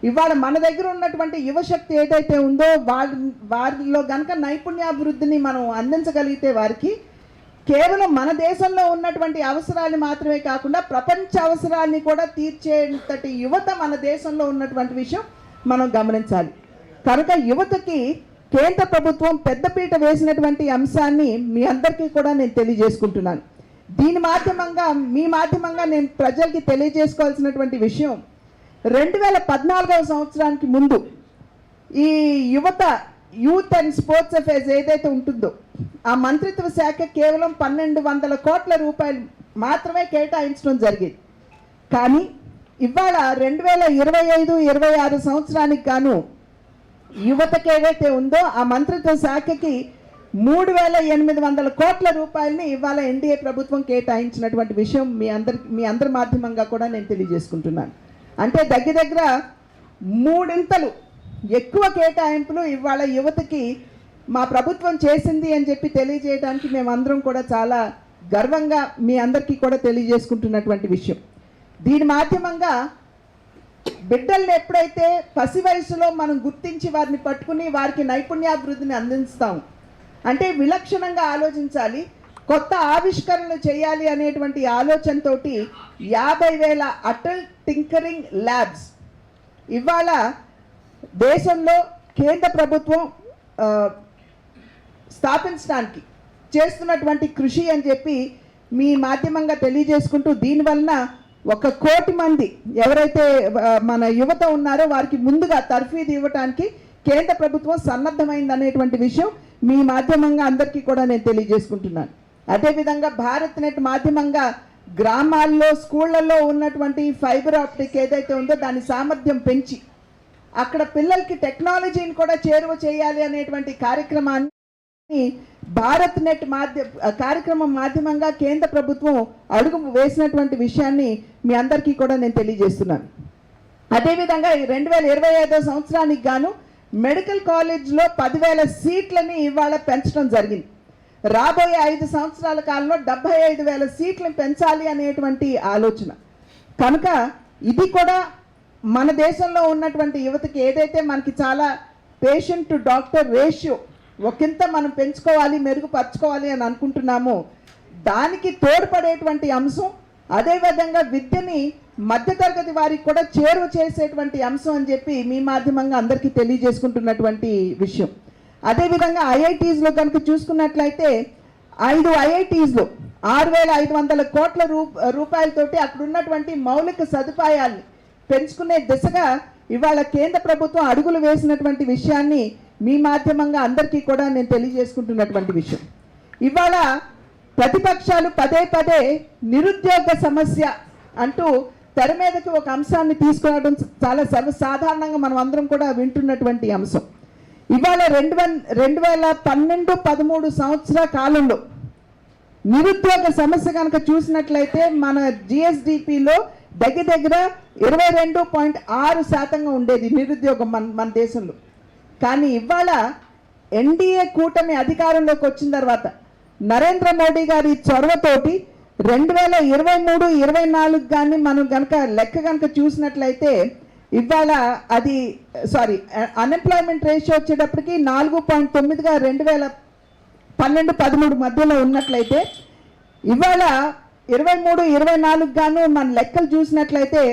ఇవాళ మన దగ్గర ఉన్నటువంటి యువశక్తి ఏదైతే ఉందో వారిలో గనక నైపుణ్యాభివృద్ధిని మనం అందించగలిగితే వారికి కేవలం మన దేశంలో ఉన్నటువంటి అవసరాలు మాత్రమే కాకుండా ప్రపంచ అవసరాన్ని కూడా తీర్చేంతటి యువత మన దేశంలో ఉన్నటువంటి విషయం మనం గమనించాలి. కనుక యువతకి కేంద్ర ప్రభుత్వం పెద్దపీట వేసినటువంటి అంశాన్ని మీ అందరికీ కూడా నేను తెలియజేసుకుంటున్నాను. దీని మాధ్యమంగా మీ మాధ్యమంగా నేను ప్రజలకి తెలియజేసుకోవాల్సినటువంటి విషయం 2014వ సంవత్సరానికి ముందు ఈ యూత్ అండ్ స్పోర్ట్స్ అఫైర్స్ ఏదైతే ఉంటుందో ఆ మంత్రిత్వ శాఖ కేవలం 1,200 కోట్ల రూపాయలు మాత్రమే కేటాయించడం జరిగేది. కానీ ఇవాళ 2025-26 సంవత్సరానికి గాను యువతకి ఏదైతే ఉందో ఆ మంత్రిత్వ శాఖకి 3,800 కోట్ల రూపాయలని ఇవాళ ఎన్డీఏ ప్రభుత్వం కేటాయించినటువంటి విషయం మీ అందరి మాధ్యమంగా కూడా నేను తెలియజేసుకుంటున్నాను. అంటే దగ్గర 3 ఎక్కువ కేటాయింపులు ఇవాళ యువతకి మా ప్రభుత్వం చేసింది అని చెప్పి తెలియజేయడానికి మేమందరం కూడా చాలా గర్వంగా మీ అందరికీ కూడా తెలియజేసుకుంటున్నటువంటి విషయం. దీని మాధ్యమంగా బిడ్డల్ని ఎప్పుడైతే పసి వయసులో మనం గుర్తించి వారిని పట్టుకుని వారికి నైపుణ్యాభివృద్ధిని అందిస్తాం అంటే విలక్షణంగా ఆలోచించాలి, కొత్త ఆవిష్కరణలు చేయాలి అనేటువంటి ఆలోచనతోటి 50,000 అటల్ టింకరింగ్ ల్యాబ్స్ ఇవాళ దేశంలో కేంద్ర ప్రభుత్వం స్థాపించడానికి చేస్తున్నటువంటి కృషి అని చెప్పి మీ మాధ్యమంగా తెలియజేసుకుంటూ దీనివలన 1 కోటి మంది ఎవరైతే మన యువత ఉన్నారో వారికి ముందుగా తర్ఫీదు ఇవ్వడానికి కేంద్ర ప్రభుత్వం సన్నద్ధమైంది అనేటువంటి విషయం మీ మాధ్యమంగా అందరికీ కూడా నేను తెలియజేసుకుంటున్నాను. అదేవిధంగా భారత్ నెట్ మాధ్యమంగా గ్రామాల్లో స్కూళ్ళల్లో ఉన్నటువంటి ఫైబర్ ఆప్టిక్ ఏదైతే ఉందో దాని సామర్థ్యం పెంచి అక్కడ పిల్లలకి టెక్నాలజీని కూడా చేరువ చేయాలి అనేటువంటి కార్యక్రమాన్ని భారత్ నెట్ కార్యక్రమం మాధ్యమంగా కేంద్ర ప్రభుత్వం అడుగు వేసినటువంటి విషయాన్ని మీ అందరికీ కూడా నేను తెలియజేస్తున్నాను. అదేవిధంగా 2025వ సంవత్సరానికి గాను మెడికల్ కాలేజ్లో 10,000 సీట్లని ఇవాళ పెంచడం జరిగింది. రాబోయే 5 సంవత్సరాల కాలంలో 75,000 సీట్లను పెంచాలి అనేటువంటి ఆలోచన. కనుక ఇది కూడా మన దేశంలో ఉన్నటువంటి యువతకి ఏదైతే మనకి చాలా పేషెంట్ టు డాక్టర్ రేషియో ఒకంత మనం పెంచుకోవాలి, మెరుగుపరచుకోవాలి అని అనుకుంటున్నామో దానికి తోడ్పడేటువంటి అంశం, అదేవిధంగా విద్యని మధ్యతరగతి వారికి కూడా చేరువ చేసేటువంటి అంశం అని చెప్పి మీ మాధ్యమంగా అందరికీ తెలియజేసుకుంటున్నటువంటి విషయం. అదేవిధంగా ఐఐటీస్లో కనుక చూసుకున్నట్లయితే 5 ఐఐటీస్లో 6,500 కోట్ల రూపాయలతోటి అక్కడ ఉన్నటువంటి మౌలిక సదుపాయాల్ని పెంచుకునే దిశగా ఇవాళ కేంద్ర ప్రభుత్వం అడుగులు వేసినటువంటి విషయాన్ని మీ మాధ్యమంగా అందరికీ కూడా నేను తెలియజేసుకుంటున్నటువంటి విషయం. ఇవాళ ప్రతిపక్షాలు పదే పదే నిరుద్యోగ సమస్య అంటూ తెర మీదకి ఒక అంశాన్ని తీసుకురావడం చాలా సర్వసాధారణంగా మనం అందరం కూడా వింటున్నటువంటి అంశం. ఇవాళ 2012-13 సంవత్సరాల కాలంలో నిరుద్యోగ సమస్య కనుక చూసినట్లయితే మన జిఎస్డిపిలో దగ్గర 22.6% ఉండేది నిరుద్యోగం మన దేశంలో. కానీ ఇవాళ ఎన్డీఏ కూటమి అధికారంలోకి వచ్చిన తర్వాత నరేంద్ర మోడీ గారి చొరవతోటి 2023-24 కానీ మనం లెక్క చూసినట్లయితే ఇవాళ అది అన్ఎంప్లాయ్మెంట్ రేషియో వచ్చేటప్పటికి 4.9గా 2012-13 మధ్యలో ఉన్నట్లయితే ఇవాళ 23-24 గాను మన లెక్కలు చూసినట్లయితే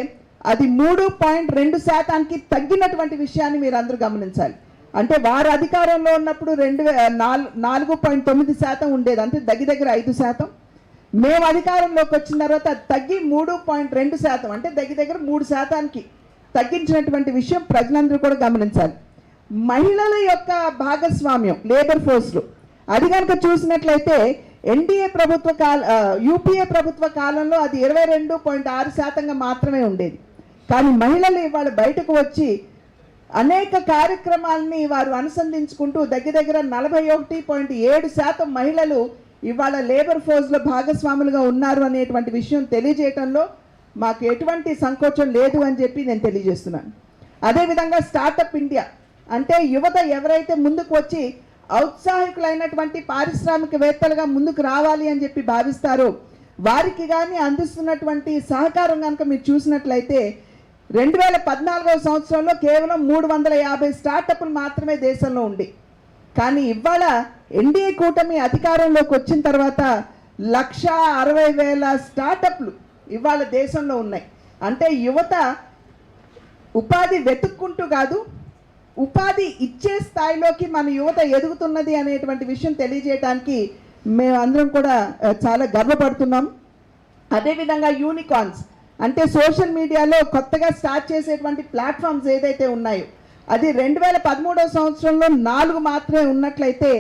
అది 3.2% తగ్గినటువంటి విషయాన్ని మీరు అందరూ గమనించాలి. అంటే వారు అధికారంలో ఉన్నప్పుడు 4.9% ఉండేది, అంటే దగ్గర 5%. మేము అధికారంలోకి వచ్చిన తర్వాత తగ్గి 3.2%, అంటే దగ్గర 3% తగ్గించినటువంటి విషయం ప్రజలందరూ కూడా గమనించాలి. మహిళల యొక్క భాగస్వామ్యం లేబర్ ఫోర్స్లో అది కనుక చూసినట్లయితే యూపీఏ ప్రభుత్వ కాలంలో అది 22.6% మాత్రమే ఉండేది. కానీ మహిళలు ఇవాళ బయటకు వచ్చి అనేక కార్యక్రమాలని వారు అనుసంధించుకుంటూ దగ్గర 41.7% మహిళలు ఇవాళ లేబర్ ఫోర్స్లో భాగస్వాములుగా ఉన్నారు అనేటువంటి విషయం తెలియజేయటంలో మాకు ఎటువంటి సంకోచం లేదు అని చెప్పి నేను తెలియజేస్తున్నాను. అదేవిధంగా స్టార్టప్ ఇండియా అంటే యువత ఎవరైతే ముందుకు వచ్చి ఔత్సాహికులైనటువంటి పారిశ్రామికవేత్తలుగా ముందుకు రావాలి అని చెప్పి భావిస్తారో వారికి కానీ అందిస్తున్నటువంటి సహకారం కనుక మీరు చూసినట్లయితే 2014వ సంవత్సరంలో కేవలం 350 స్టార్టప్లు మాత్రమే దేశంలో ఉంది. కానీ ఇవాళ ఎన్డీఏ కూటమి అధికారంలోకి వచ్చిన తర్వాత 160,000 స్టార్టప్లు ఇవాళ దేశంలో ఉన్నాయి. అంటే యువత ఉపాధి వెతుక్కుంటూ కాదు, ఉపాధి ఇచ్చే స్థాయిలోకి మన యువత ఎదుగుతున్నది అనేటువంటి విషయం తెలియజేయడానికి మేమందరం కూడా చాలా గర్వపడుతున్నాం. అదేవిధంగా యూనికార్న్స్ అంటే సోషల్ మీడియాలో కొత్తగా స్టార్ట్ చేసేటువంటి ప్లాట్ఫామ్స్ ఏదైతే ఉన్నాయో అది 2013వ సంవత్సరంలో 4 మాత్రమే ఉన్నట్లయితే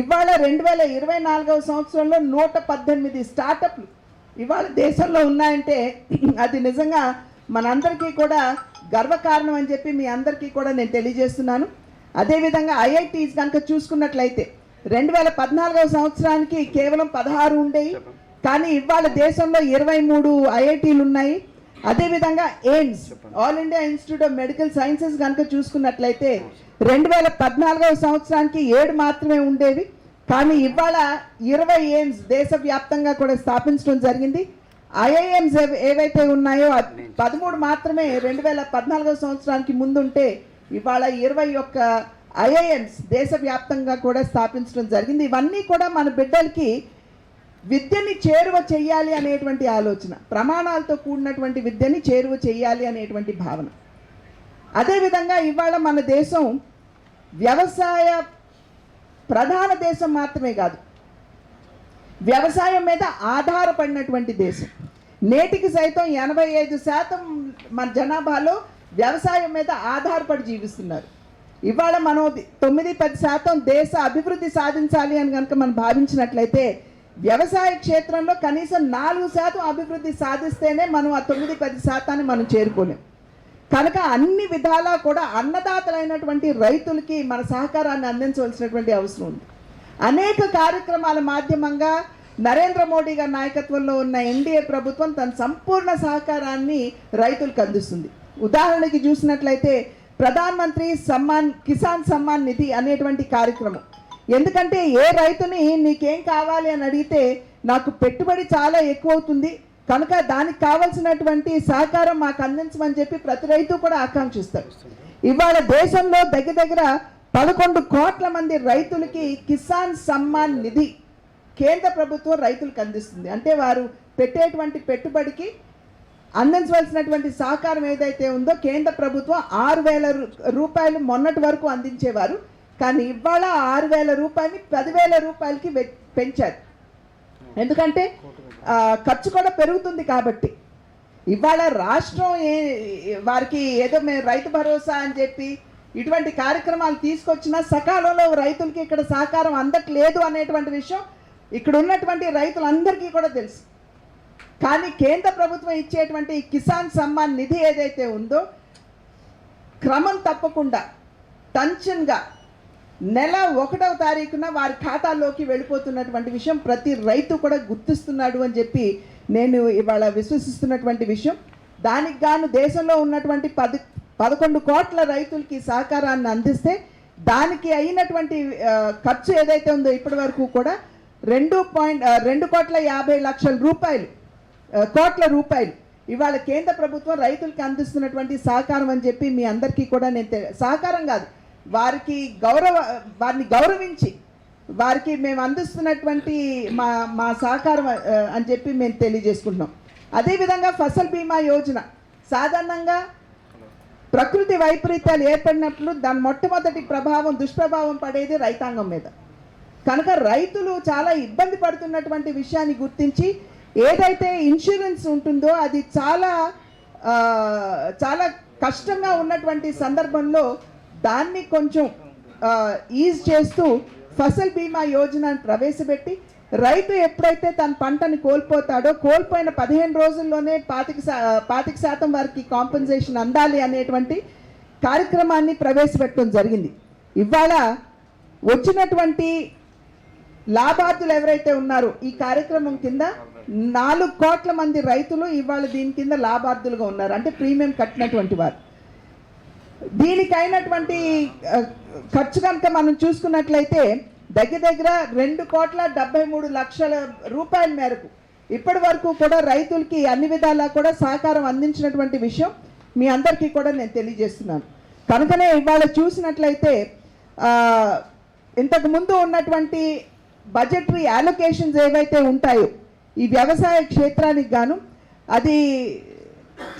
ఇవాళ 2024వ సంవత్సరంలో 118 స్టార్టప్లు ఇవాళ దేశంలో ఉన్నాయంటే అది నిజంగా మనందరికీ కూడా గర్వకారణం అని చెప్పి మీ అందరికీ కూడా నేను తెలియజేస్తున్నాను. అదేవిధంగా ఐఐటీస్ కనుక చూసుకున్నట్లయితే 2014వ సంవత్సరానికి కేవలం 16 ఉండేవి, కానీ ఇవాళ దేశంలో 23 ఐఐటీలు ఉన్నాయి. అదేవిధంగా AIIMS all India institute of medical sciences కనుక చూసుకున్నట్లయితే 2014వ సంవత్సరానికి 7 మాత్రమే ఉండేవి, కానీ ఇవాళ 20 ఎయిమ్స్ దేశవ్యాప్తంగా కూడా స్థాపించడం జరిగింది. ఐఐఎమ్స్ ఏవైతే ఉన్నాయో 13 మాత్రమే 2014వ సంవత్సరానికి ముందుంటే ఇవాళ 21 ఐఐఎమ్స్ దేశవ్యాప్తంగా కూడా స్థాపించడం జరిగింది. ఇవన్నీ కూడా మన బిడ్డలకి విద్యని చేరువ చేయాలి అనేటువంటి ఆలోచన, ప్రమాణాలతో కూడినటువంటి విద్యని చేరువ చేయాలి అనేటువంటి భావన. అదేవిధంగా ఇవాళ మన దేశం వ్యవసాయ ప్రధాన దేశం మాత్రమే కాదు, వ్యవసాయం మీద ఆధారపడినటువంటి దేశం. నేటికి సైతం 85% మన జనాభాలో వ్యవసాయం మీద ఆధారపడి జీవిస్తున్నారు. ఇవాళ మనం 9-10% దేశ అభివృద్ధి సాధించాలి అని కనుక మనం భావించినట్లయితే వ్యవసాయ క్షేత్రంలో కనీసం 4% అభివృద్ధి సాధిస్తేనే మనం ఆ 9-10% మనం చేరుకోలేం. కనుక అన్ని విధాలా కూడా అన్నదాతలైనటువంటి రైతులకి మన సహకారాన్ని అందించవలసినటువంటి అవసరం ఉంది. అనేక కార్యక్రమాల మాధ్యమంగా నరేంద్ర మోడీ గారి నాయకత్వంలో ఉన్న ఎన్డీఏ ప్రభుత్వం తన సంపూర్ణ సహకారాన్ని రైతులకు అందిస్తుంది. ఉదాహరణకి చూసినట్లయితే ప్రధాన్ మంత్రి కిసాన్ సమ్మాన్ నిధి అనేటువంటి కార్యక్రమం. ఎందుకంటే ఏ రైతుని నీకేం కావాలి అని అడిగితే నాకు పెట్టుబడి చాలా ఎక్కువ అవుతుంది కనుక దానికి కావాల్సినటువంటి సహకారం మాకు అందించమని చెప్పి ప్రతి రైతు కూడా ఆకాంక్షిస్తారు. ఇవాళ దేశంలో దగ్గర 11 కోట్ల మంది రైతులకి కిసాన్ సమ్మాన్ నిధి కేంద్ర ప్రభుత్వం రైతులకు అందిస్తుంది. అంటే వారు పెట్టేటువంటి పెట్టుబడికి అందించవలసినటువంటి సహకారం ఏదైతే ఉందో కేంద్ర ప్రభుత్వం 6,000 రూపాయలు మొన్నటి వరకు అందించేవారు, కానీ ఇవాళ 6,000 రూపాయలని 10,000 రూపాయలకి పెంచారు. ఎందుకంటే ఖర్చు కూడా పెరుగుతుంది కాబట్టి. ఇవాళ రాష్ట్రం వారికి ఏదో మేము రైతు భరోసా అని చెప్పి ఇటువంటి కార్యక్రమాలు తీసుకొచ్చినా సకాలంలో రైతులకి ఇక్కడ సహకారం అందట్లేదు అనేటువంటి విషయం ఇక్కడ ఉన్నటువంటి రైతులందరికీ కూడా తెలుసు. కానీ కేంద్ర ప్రభుత్వం ఇచ్చేటువంటి కిసాన్ సమ్మాన్ నిధి ఏదైతే ఉందో క్రమం తప్పకుండా టంచన్గా నెల 1వ తారీఖున వారి ఖాతాల్లోకి వెళ్ళిపోతున్నటువంటి విషయం ప్రతి రైతు కూడా గుర్తిస్తున్నాడు అని చెప్పి నేను ఇవాళ విశ్వసిస్తున్నటువంటి విషయం. దానికి గాను దేశంలో ఉన్నటువంటి 11 కోట్ల రైతులకి సహకారాన్ని అందిస్తే దానికి అయినటువంటి ఖర్చు ఏదైతే ఉందో ఇప్పటి వరకు కూడా 2,50,00,000 కోట్ల రూపాయలు ఇవాళ కేంద్ర ప్రభుత్వం రైతులకి అందిస్తున్నటువంటి సహకారం అని చెప్పి మీ అందరికీ కూడా నేను సహకారం కాదు, వారిని గౌరవించి వారికి మేము అందిస్తున్నటువంటి మా సహకారం అని చెప్పి మేము తెలియజేసుకుంటున్నాం. అదేవిధంగా ఫసల్ బీమా యోజన సాధారణంగా ప్రకృతి వైపరీత్యాలు ఏర్పడినట్లు దాని మొట్టమొదటి దుష్ప్రభావం పడేది రైతాంగం మీద. కనుక రైతులు చాలా ఇబ్బంది పడుతున్నటువంటి విషయాన్ని గుర్తించి ఏదైతే ఇన్సూరెన్స్ ఉంటుందో అది చాలా కష్టంగా ఉన్నటువంటి సందర్భంలో దాన్ని కొంచెం ఈజ్ చేస్తూ ఫసల్ బీమా యోజనను ప్రవేశపెట్టి రైతు ఎప్పుడైతే తన పంటని కోల్పోతాడో కోల్పోయిన 15 రోజుల్లోనే 25% వారికి కాంపెన్సేషన్ అందాలి అనేటువంటి కార్యక్రమాన్ని ప్రవేశపెట్టడం జరిగింది. ఇవాళ వచ్చినటువంటి లాభార్థులు ఎవరైతే ఉన్నారో ఈ కార్యక్రమం కింద 4 కోట్ల మంది రైతులు ఇవాళ దీని కింద లాభార్థులుగా ఉన్నారు, అంటే ప్రీమియం కట్టినటువంటి వారు. దీనికైనటువంటి ఖర్చు కనుక మనం చూసుకున్నట్లయితే దగ్గర 2,73,00,000 రూపాయల మేరకు ఇప్పటి వరకు కూడా రైతులకి అన్ని విధాలా కూడా సహకారం అందించినటువంటి విషయం మీ అందరికీ కూడా నేను తెలియజేస్తున్నాను. కనుకనే ఇవాళ చూసినట్లయితే ఇంతకుముందు ఉన్నటువంటి బడ్జెటరీ అలొకేషన్స్ ఏవైతే ఉంటాయో ఈ వ్యవసాయ క్షేత్రానికి గాను అది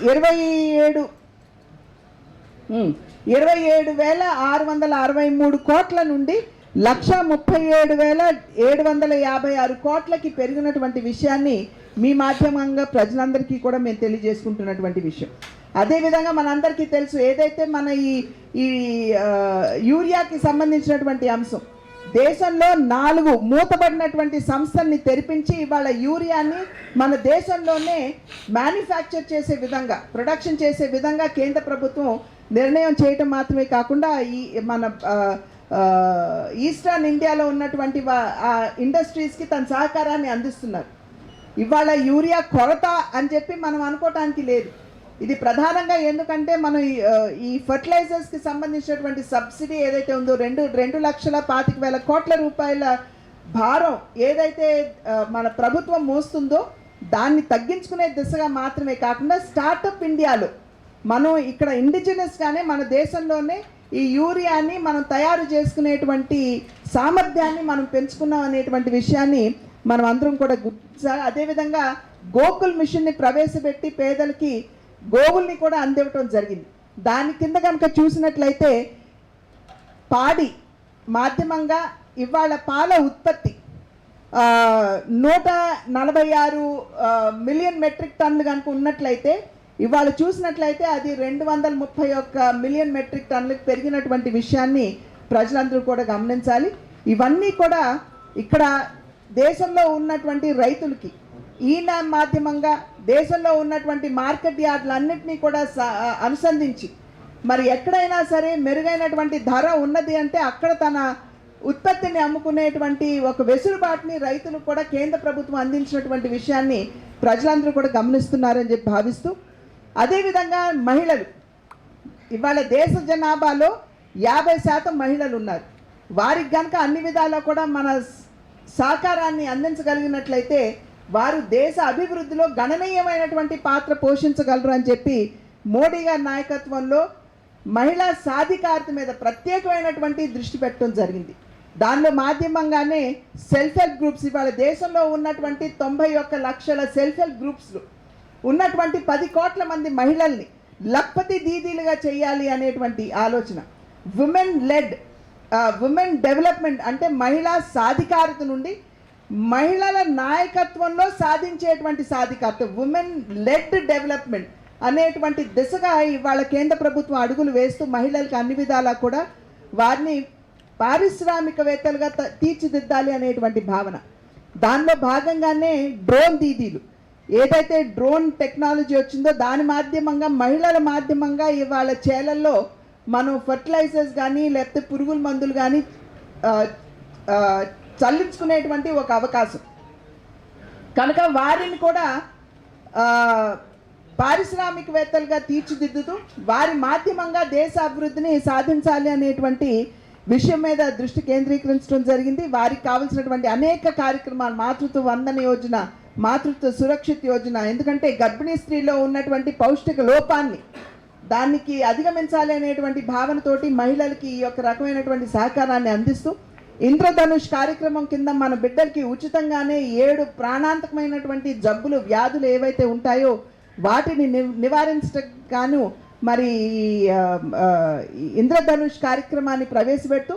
27,663 కోట్ల నుండి 1,37,756 కోట్లకి పెరిగినటువంటి విషయాన్ని మీ మాధ్యమంగా ప్రజలందరికీ కూడా మేము తెలియజేసుకుంటున్నటువంటి విషయం. అదేవిధంగా మనందరికీ తెలుసు ఏదైతే మన ఈ యూరియాకి సంబంధించినటువంటి అంశం దేశంలో 4 మూతబడినటువంటి సంస్థల్ని తెరిపించి ఇవాళ యూరియాని మన దేశంలోనే మ్యానుఫ్యాక్చర్ చేసే విధంగా ప్రొడక్షన్ చేసే విధంగా కేంద్ర ప్రభుత్వం నిర్ణయం చేయటం మాత్రమే కాకుండా మన ఈస్టర్న్ ఇండియాలో ఉన్నటువంటి ఇండస్ట్రీస్కి తన సహకారాన్ని అందిస్తున్నారు. ఇవాళ యూరియా కొరత అని చెప్పి మనం అనుకోవటానికి లేదు. ఇది ప్రధానంగా ఎందుకంటే మనం ఈ ఫర్టిలైజర్స్కి సంబంధించినటువంటి సబ్సిడీ ఏదైతే ఉందో 2,25,000 కోట్ల రూపాయల భారం ఏదైతే మన ప్రభుత్వం మోస్తుందో దాన్ని తగ్గించుకునే దిశగా మాత్రమే కాకుండా స్టార్టప్ ఇండియాలో మనం ఇక్కడ ఇండిజినస్గానే మన దేశంలోనే ఈ యూరియాని మనం తయారు చేసుకునేటువంటి సామర్థ్యాన్ని మనం పెంచుకున్నాం అనేటువంటి విషయాన్ని మనం అందరం కూడా గుర్తించాలి. అదేవిధంగా గోకుల్ మిషన్ని ప్రవేశపెట్టి పేదలకి గోవుల్ని కూడా అందివ్వటం జరిగింది. దాని కింద కనుక చూసినట్లయితే పాడి మాధ్యమంగా ఇవాళ పాల ఉత్పత్తి 146 మిలియన్ మెట్రిక్ టన్నులు కనుక ఉన్నట్లయితే ఇవాళ చూసినట్లయితే అది 231 మిలియన్ మెట్రిక్ టన్నులకు పెరిగినటువంటి విషయాన్ని ప్రజలందరూ కూడా గమనించాలి. ఇవన్నీ కూడా ఇక్కడ దేశంలో ఉన్నటువంటి రైతులకి ఈయన మాధ్యమంగా దేశంలో ఉన్నటువంటి మార్కెట్ యార్డులన్నింటినీ కూడా అనుసంధించి మరి ఎక్కడైనా సరే మెరుగైనటువంటి ధర ఉన్నది అంటే అక్కడ తన ఉత్పత్తిని అమ్ముకునేటువంటి ఒక వెసులుబాటుని రైతులు కూడా కేంద్ర ప్రభుత్వం అందించినటువంటి విషయాన్ని ప్రజలందరూ కూడా గమనిస్తున్నారని చెప్పి భావిస్తూ, అదేవిధంగా మహిళలు ఇవాళ దేశ జనాభాలో 50% మహిళలు ఉన్నారు. వారికి కనుక అన్ని విధాలా కూడా మన సహకారాన్ని అందించగలిగినట్లయితే వారు దేశ అభివృద్ధిలో గణనీయమైనటువంటి పాత్ర పోషించగలరు అని చెప్పి మోడీ గారి నాయకత్వంలో మహిళా సాధికారత మీద ప్రత్యేకమైనటువంటి దృష్టి పెట్టడం జరిగింది. దానిలో మాధ్యమంగానే సెల్ఫ్ హెల్ప్ గ్రూప్స్ ఇవాళ దేశంలో ఉన్నటువంటి 91 లక్షల సెల్ఫ్ హెల్ప్ గ్రూప్స్లో ఉన్నటువంటి 10 కోట్ల మంది మహిళల్ని లక్పతి దీదీలుగా చేయాలి అనేటువంటి ఆలోచన. ఉమెన్ డెవలప్మెంట్ అంటే మహిళా సాధికారత నుండి మహిళల నాయకత్వంలో సాధించేటువంటి సాధికారత, ఉమెన్ లెడ్ డెవలప్మెంట్ అనేటువంటి దిశగా ఇవాళ కేంద్ర ప్రభుత్వం అడుగులు వేస్తూ మహిళలకు అన్ని విధాలా కూడా వారిని పారిశ్రామికవేత్తలుగా తీర్చిదిద్దాలి అనేటువంటి భావన. దానిలో భాగంగానే డ్రోన్ దీదీలు, ఏదైతే డ్రోన్ టెక్నాలజీ వచ్చిందో దాని మాధ్యమంగా మహిళల మాధ్యమంగా ఇవాళ చేలల్లో మనం ఫర్టిలైజర్స్ కానీ లేకపోతే పురుగుల మందులు కానీ చల్లించుకునేటువంటి ఒక అవకాశం కనుక వారిని కూడా పారిశ్రామికవేత్తలుగా తీర్చిదిద్దుతూ వారి మాధ్యమంగా దేశ అభివృద్ధిని సాధించాలి అనేటువంటి విషయం మీద దృష్టి కేంద్రీకరించడం జరిగింది. వారికి కావాల్సినటువంటి అనేక కార్యక్రమాలు, మాతృత్వ వందన యోజన, మాతృత్వ సురక్షిత్ యోజన, ఎందుకంటే గర్భిణీ స్త్రీలో ఉన్నటువంటి పౌష్టిక లోపాన్ని దానికి అధిగమించాలి అనేటువంటి భావనతోటి మహిళలకి ఈ యొక్క రకమైనటువంటి సహకారాన్ని అందిస్తూ ఇంద్రధనుష్ కార్యక్రమం కింద మన బిడ్డలకి ఉచితంగానే 7 ప్రాణాంతకమైనటువంటి జబ్బులు, వ్యాధులు ఏవైతే ఉంటాయో వాటిని నివారించడానికి గాను మరి ఇంద్రధనుష్ కార్యక్రమాన్ని ప్రవేశపెడుతూ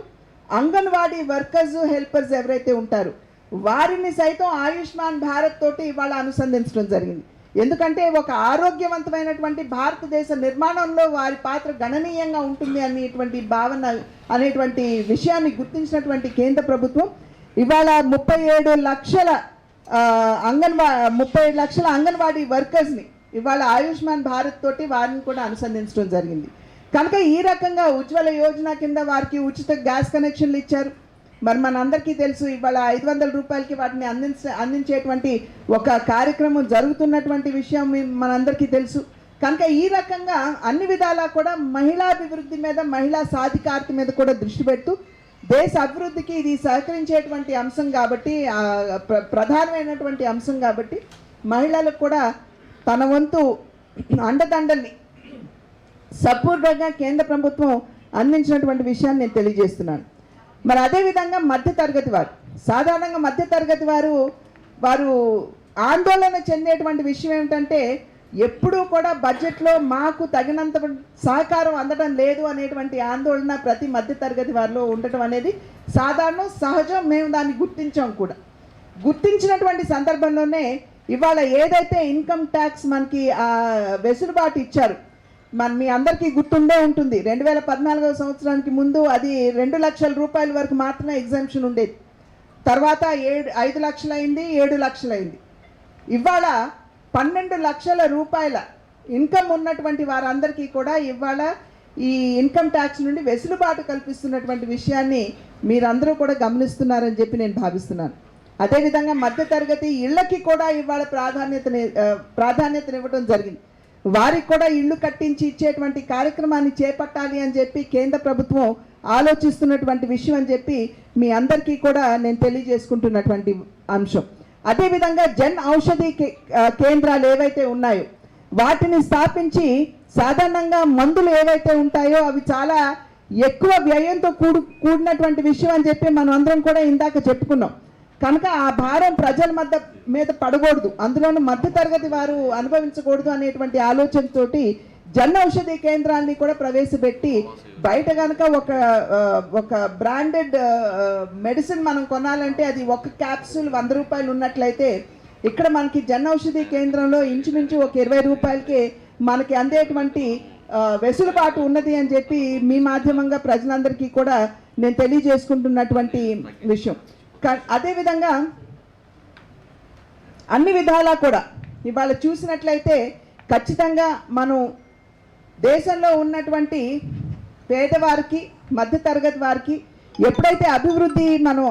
అంగన్వాడీ వర్కర్స్, హెల్పర్స్ ఎవరైతే ఉంటారో వారిని సైతం ఆయుష్మాన్ భారత్ తోటి ఇవాళ అనుసంధించడం జరిగింది. ఎందుకంటే ఒక ఆరోగ్యవంతమైనటువంటి భారతదేశ నిర్మాణంలో వారి పాత్ర గణనీయంగా ఉంటుంది అనేటువంటి భావన, అనేటువంటి విషయాన్ని గుర్తించినటువంటి కేంద్ర ప్రభుత్వం ఇవాళ 37 లక్షల అంగన్వాడీ వర్కర్స్ని ఇవాళ ఆయుష్మాన్ భారత్ తోటి వారిని కూడా అనుసంధించడం జరిగింది. కనుక ఈ రకంగా ఉజ్వల యోజన కింద వారికి ఉచిత గ్యాస్ కనెక్షన్లు ఇచ్చారు. మరి మనందరికీ తెలుసు ఇవాళ 500 రూపాయలకి వాటిని అందించేటువంటి ఒక కార్యక్రమం జరుగుతున్నటువంటి విషయం మనందరికీ తెలుసు. కనుక ఈ రకంగా అన్ని విధాలా కూడా మహిళాభివృద్ధి మీద, మహిళా సాధికారత మీద కూడా దృష్టి పెడుతూ దేశ అభివృద్ధికి ఇది సహకరించేటువంటి అంశం కాబట్టి, ప్రధానమైనటువంటి అంశం కాబట్టి మహిళలకు కూడా తన వంతు అండదండల్ని సపోర్ట్గా కేంద్ర ప్రభుత్వం అందించినటువంటి విషయాన్ని నేను తెలియజేస్తున్నాను. మరి అదేవిధంగా మధ్యతరగతి వారు, సాధారణంగా మధ్యతరగతి వారు ఆందోళన చెందేటువంటి విషయం ఏమిటంటే ఎప్పుడూ కూడా బడ్జెట్లో మాకు తగినంత సహకారం అందడం లేదు అనేటువంటి ఆందోళన ప్రతి మధ్యతరగతి వారిలో ఉండటం అనేది సాధారణం, సహజం. మేము దాన్ని గుర్తించాం కూడా. గుర్తించినటువంటి సందర్భంలోనే ఇవాళ ఏదైతే ఇన్కమ్ ట్యాక్స్ మనకి వెసులుబాటు ఇచ్చారు, మీ అందరికీ గుర్తుండే ఉంటుంది. 2014 సంవత్సరానికి ముందు అది 2 లక్షల రూపాయల వరకు మాత్రమే ఎగ్జామ్షన్ ఉండేది. తర్వాత 5 లక్షలు అయింది, 7 లక్షలు అయింది. ఇవాళ 12 లక్షల రూపాయల ఇన్కమ్ ఉన్నటువంటి వారందరికీ కూడా ఇవాళ ఈ ఇన్కమ్ ట్యాక్స్ నుండి వెసులుబాటు కల్పిస్తున్నటువంటి విషయాన్ని మీరందరూ కూడా గమనిస్తున్నారని చెప్పి నేను భావిస్తున్నాను. అదేవిధంగా మధ్యతరగతి ఇళ్ళకి కూడా ఇవాళ ప్రాధాన్యతనివ్వడం జరిగింది. వారికి కూడా ఇళ్ళు కట్టించి ఇచ్చేటువంటి కార్యక్రమాన్ని చేపట్టాలి అని చెప్పి కేంద్ర ప్రభుత్వం ఆలోచిస్తున్నటువంటి విషయం అని చెప్పి మీ అందరికీ కూడా నేను తెలియజేసుకుంటున్నటువంటి అంశం. అదేవిధంగా జన్ ఔషధి కేంద్రాలు ఏవైతే ఉన్నాయో వాటిని స్థాపించి సాధారణంగా మందులు ఏవైతే ఉంటాయో అవి చాలా ఎక్కువ వ్యయంతో కూడినటువంటి విషయం అని చెప్పి మనం అందరం కూడా ఇందాక చెప్పుకున్నాం. కనుక ఆ భారం ప్రజల మీద పడకూడదు, అందులోనూ మధ్యతరగతి వారు అనుభవించకూడదు అనేటువంటి ఆలోచనతోటి జన్ ఔషధి కేంద్రాన్ని కూడా ప్రవేశపెట్టి బయట కనుక ఒక బ్రాండెడ్ మెడిసిన్ మనం కొనాలంటే అది ఒక క్యాప్సూల్ 100 రూపాయలు ఉన్నట్లయితే ఇక్కడ మనకి జన్ ఔషధి కేంద్రంలో ఇంచుమించు ఒక 20 రూపాయలకి మనకి అందేటువంటి వెసులుబాటు ఉన్నది అని చెప్పి మీ మాధ్యమంగా ప్రజలందరికీ కూడా నేను తెలియజేసుకుంటున్నటువంటి విషయం. అదేవిధంగా అన్ని విధాలా కూడా ఇవాళ చూసినట్లయితే ఖచ్చితంగా మనం దేశంలో ఉన్నటువంటి పేదవారికి, మధ్యతరగతి వారికి ఎప్పుడైతే అభివృద్ధి మనం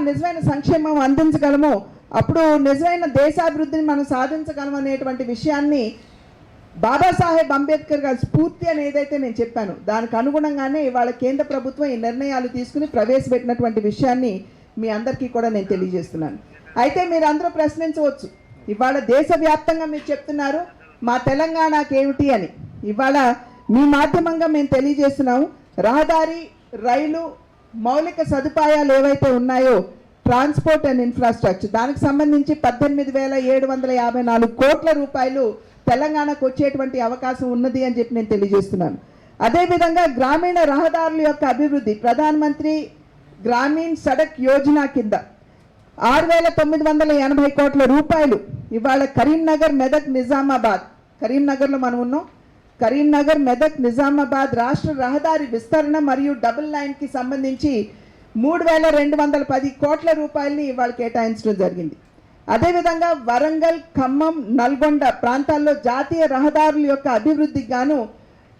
నిజమైన సంక్షేమం అందించగలమో అప్పుడు నిజమైన దేశాభివృద్ధిని మనం సాధించగలం అనేటువంటి విషయాన్ని బాబాసాహెబ్ అంబేద్కర్ గారి స్ఫూర్తి అని ఏదైతే నేను చెప్పాను దానికి అనుగుణంగానే ఇవాళ కేంద్ర ప్రభుత్వం ఈ నిర్ణయాలు తీసుకుని ప్రవేశపెట్టినటువంటి విషయాన్ని మీ అందరికీ కూడా నేను తెలియజేస్తున్నాను. అయితే మీరు అందరూ ప్రశ్నించవచ్చు, ఇవాళ దేశవ్యాప్తంగా మీరు చెప్తున్నారు మా తెలంగాణకి ఏమిటి అని. ఇవాళ మీ మాధ్యమంగా మేము తెలియజేస్తున్నాము, రహదారి, రైలు, మౌలిక సదుపాయాలు ఏవైతే ఉన్నాయో ట్రాన్స్పోర్ట్ అండ్ ఇన్ఫ్రాస్ట్రక్చర్ దానికి సంబంధించి 18,754 కోట్ల రూపాయలు తెలంగాణకు వచ్చేటువంటి అవకాశం ఉన్నది అని చెప్పి నేను తెలియజేస్తున్నాను. అదేవిధంగా గ్రామీణ రహదారుల యొక్క అభివృద్ధి ప్రధానమంత్రి గ్రామీణ సడక్ యోజన కింద 6,980 కోట్ల రూపాయలు ఇవాళ కరీంనగర్, మెదక్, నిజామాబాద్, కరీంనగర్లో మనం ఉన్నాం, కరీంనగర్, మెదక్, నిజామాబాద్ రాష్ట్ర రహదారి విస్తరణ మరియు డబుల్ లైన్కి సంబంధించి 3,210 కోట్ల రూపాయలని ఇవాళ కేటాయించడం జరిగింది. అదేవిధంగా వరంగల్, ఖమ్మం, నల్గొండ ప్రాంతాల్లో జాతీయ రహదారుల యొక్క అభివృద్ధికి గాను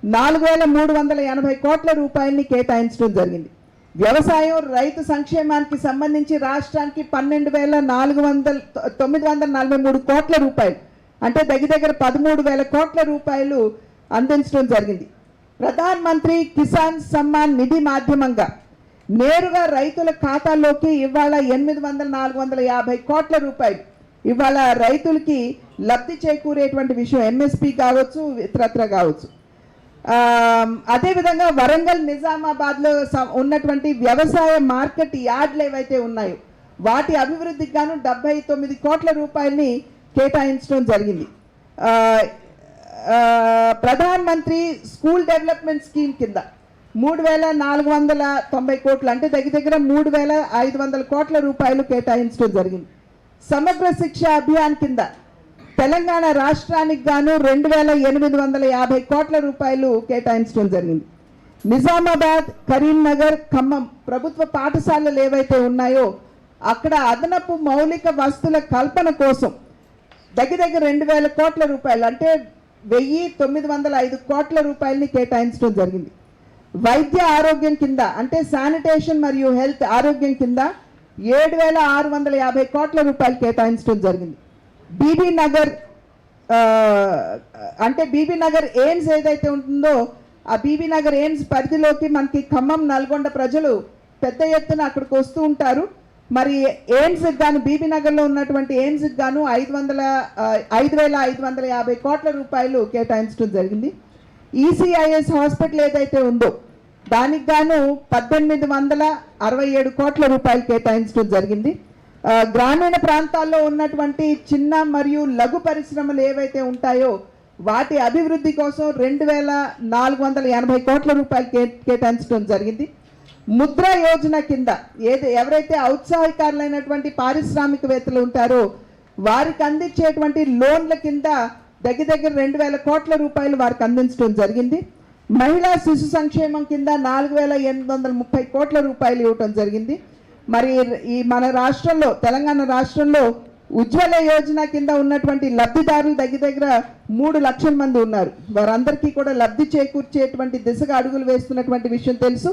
4,380 కోట్ల రూపాయలని కేటాయించడం జరిగింది. వ్యవసాయం, రైతు సంక్షేమానికి సంబంధించి రాష్ట్రానికి 12,943 కోట్ల రూపాయలు, అంటే దగ్గర 13,000 కోట్ల రూపాయలు అందించడం జరిగింది. ప్రధాన్ మంత్రి కిసాన్ సమ్మాన్ నిధి మాధ్యమంగా నేరుగా రైతుల ఖాతాల్లోకి ఇవాళ 8,450 కోట్ల రూపాయలు ఇవాళ రైతులకి లబ్ధి చేకూరేటువంటి విషయం, ఎంఎస్పి కావచ్చు, ఇతరత్ర కావచ్చు. అదేవిధంగా వరంగల్, నిజామాబాద్లో ఉన్నటువంటి వ్యవసాయ మార్కెట్ యార్డ్లు ఏవైతే ఉన్నాయో వాటి అభివృద్ధికి గాను 79 కోట్ల రూపాయలని కేటాయించడం జరిగింది. Pradhan Mantri school development scheme కింద 3,490 కోట్లు, అంటే దగ్గర 3,500 కోట్ల రూపాయలు కేటాయించడం జరిగింది. సమగ్ర శిక్ష అభియాన్ కింద తెలంగాణ రాష్ట్రానికి గాను 2,850 కోట్ల రూపాయలు కేటాయించడం జరిగింది. నిజామాబాద్, కరీంనగర్, ఖమ్మం ప్రభుత్వ పాఠశాలలు ఏవైతే ఉన్నాయో అక్కడ అదనపు మౌలిక వస్తువుల కల్పన కోసం దగ్గర 2,000 కోట్ల రూపాయలు, అంటే 1,905 కోట్ల రూపాయలని కేటాయించడం జరిగింది. వైద్య ఆరోగ్యం కింద, అంటే శానిటేషన్ మరియు హెల్త్ ఆరోగ్యం కింద 7,650 కోట్ల రూపాయలు కేటాయించడం జరిగింది. బీబీ నగర్, అంటే బీబీ నగర్ ఎయిమ్స్ ఏదైతే ఉంటుందో ఆ బీబీ నగర్ ఎయిమ్స్ పరిధిలోకి మనకి ఖమ్మం, నల్గొండ ప్రజలు పెద్ద ఎత్తున అక్కడికి వస్తూ ఉంటారు. మరి ఎయిమ్స్కి గాను, బీబీ నగర్లో ఉన్నటువంటి ఎయిమ్స్కి గాను 5,550 కోట్ల రూపాయలు కేటాయించడం జరిగింది. ఈసీఐఎస్ హాస్పిటల్ ఏదైతే ఉందో దానికి గాను 1,867 కోట్ల రూపాయలు కేటాయించడం జరిగింది. గ్రామీణ ప్రాంతాల్లో ఉన్నటువంటి చిన్న మరియు లఘు పరిశ్రమలు ఏవైతే ఉంటాయో వాటి అభివృద్ధి కోసం 2,480 కోట్ల రూపాయలు కేటాయించడం జరిగింది. ముద్రా యోజన కింద ఎవరైతే ఔత్సాహికారులైనటువంటి పారిశ్రామికవేత్తలు ఉంటారో వారికి అందించేటువంటి లోన్ల కింద దగ్గర 2,000 కోట్ల రూపాయలు వారికి అందించడం జరిగింది. మహిళా శిశు సంక్షేమం కింద 4,830 కోట్ల రూపాయలు ఇవ్వటం జరిగింది. మరి ఈ మన రాష్ట్రంలో, తెలంగాణ రాష్ట్రంలో ఉజ్వల యోజన కింద ఉన్నటువంటి లబ్ధిదారులు దగ్గర 3 లక్షల మంది ఉన్నారు. వారందరికీ కూడా లబ్ధి చేకూర్చేటువంటి దిశగా అడుగులు వేస్తున్నటువంటి విషయం తెలుసు.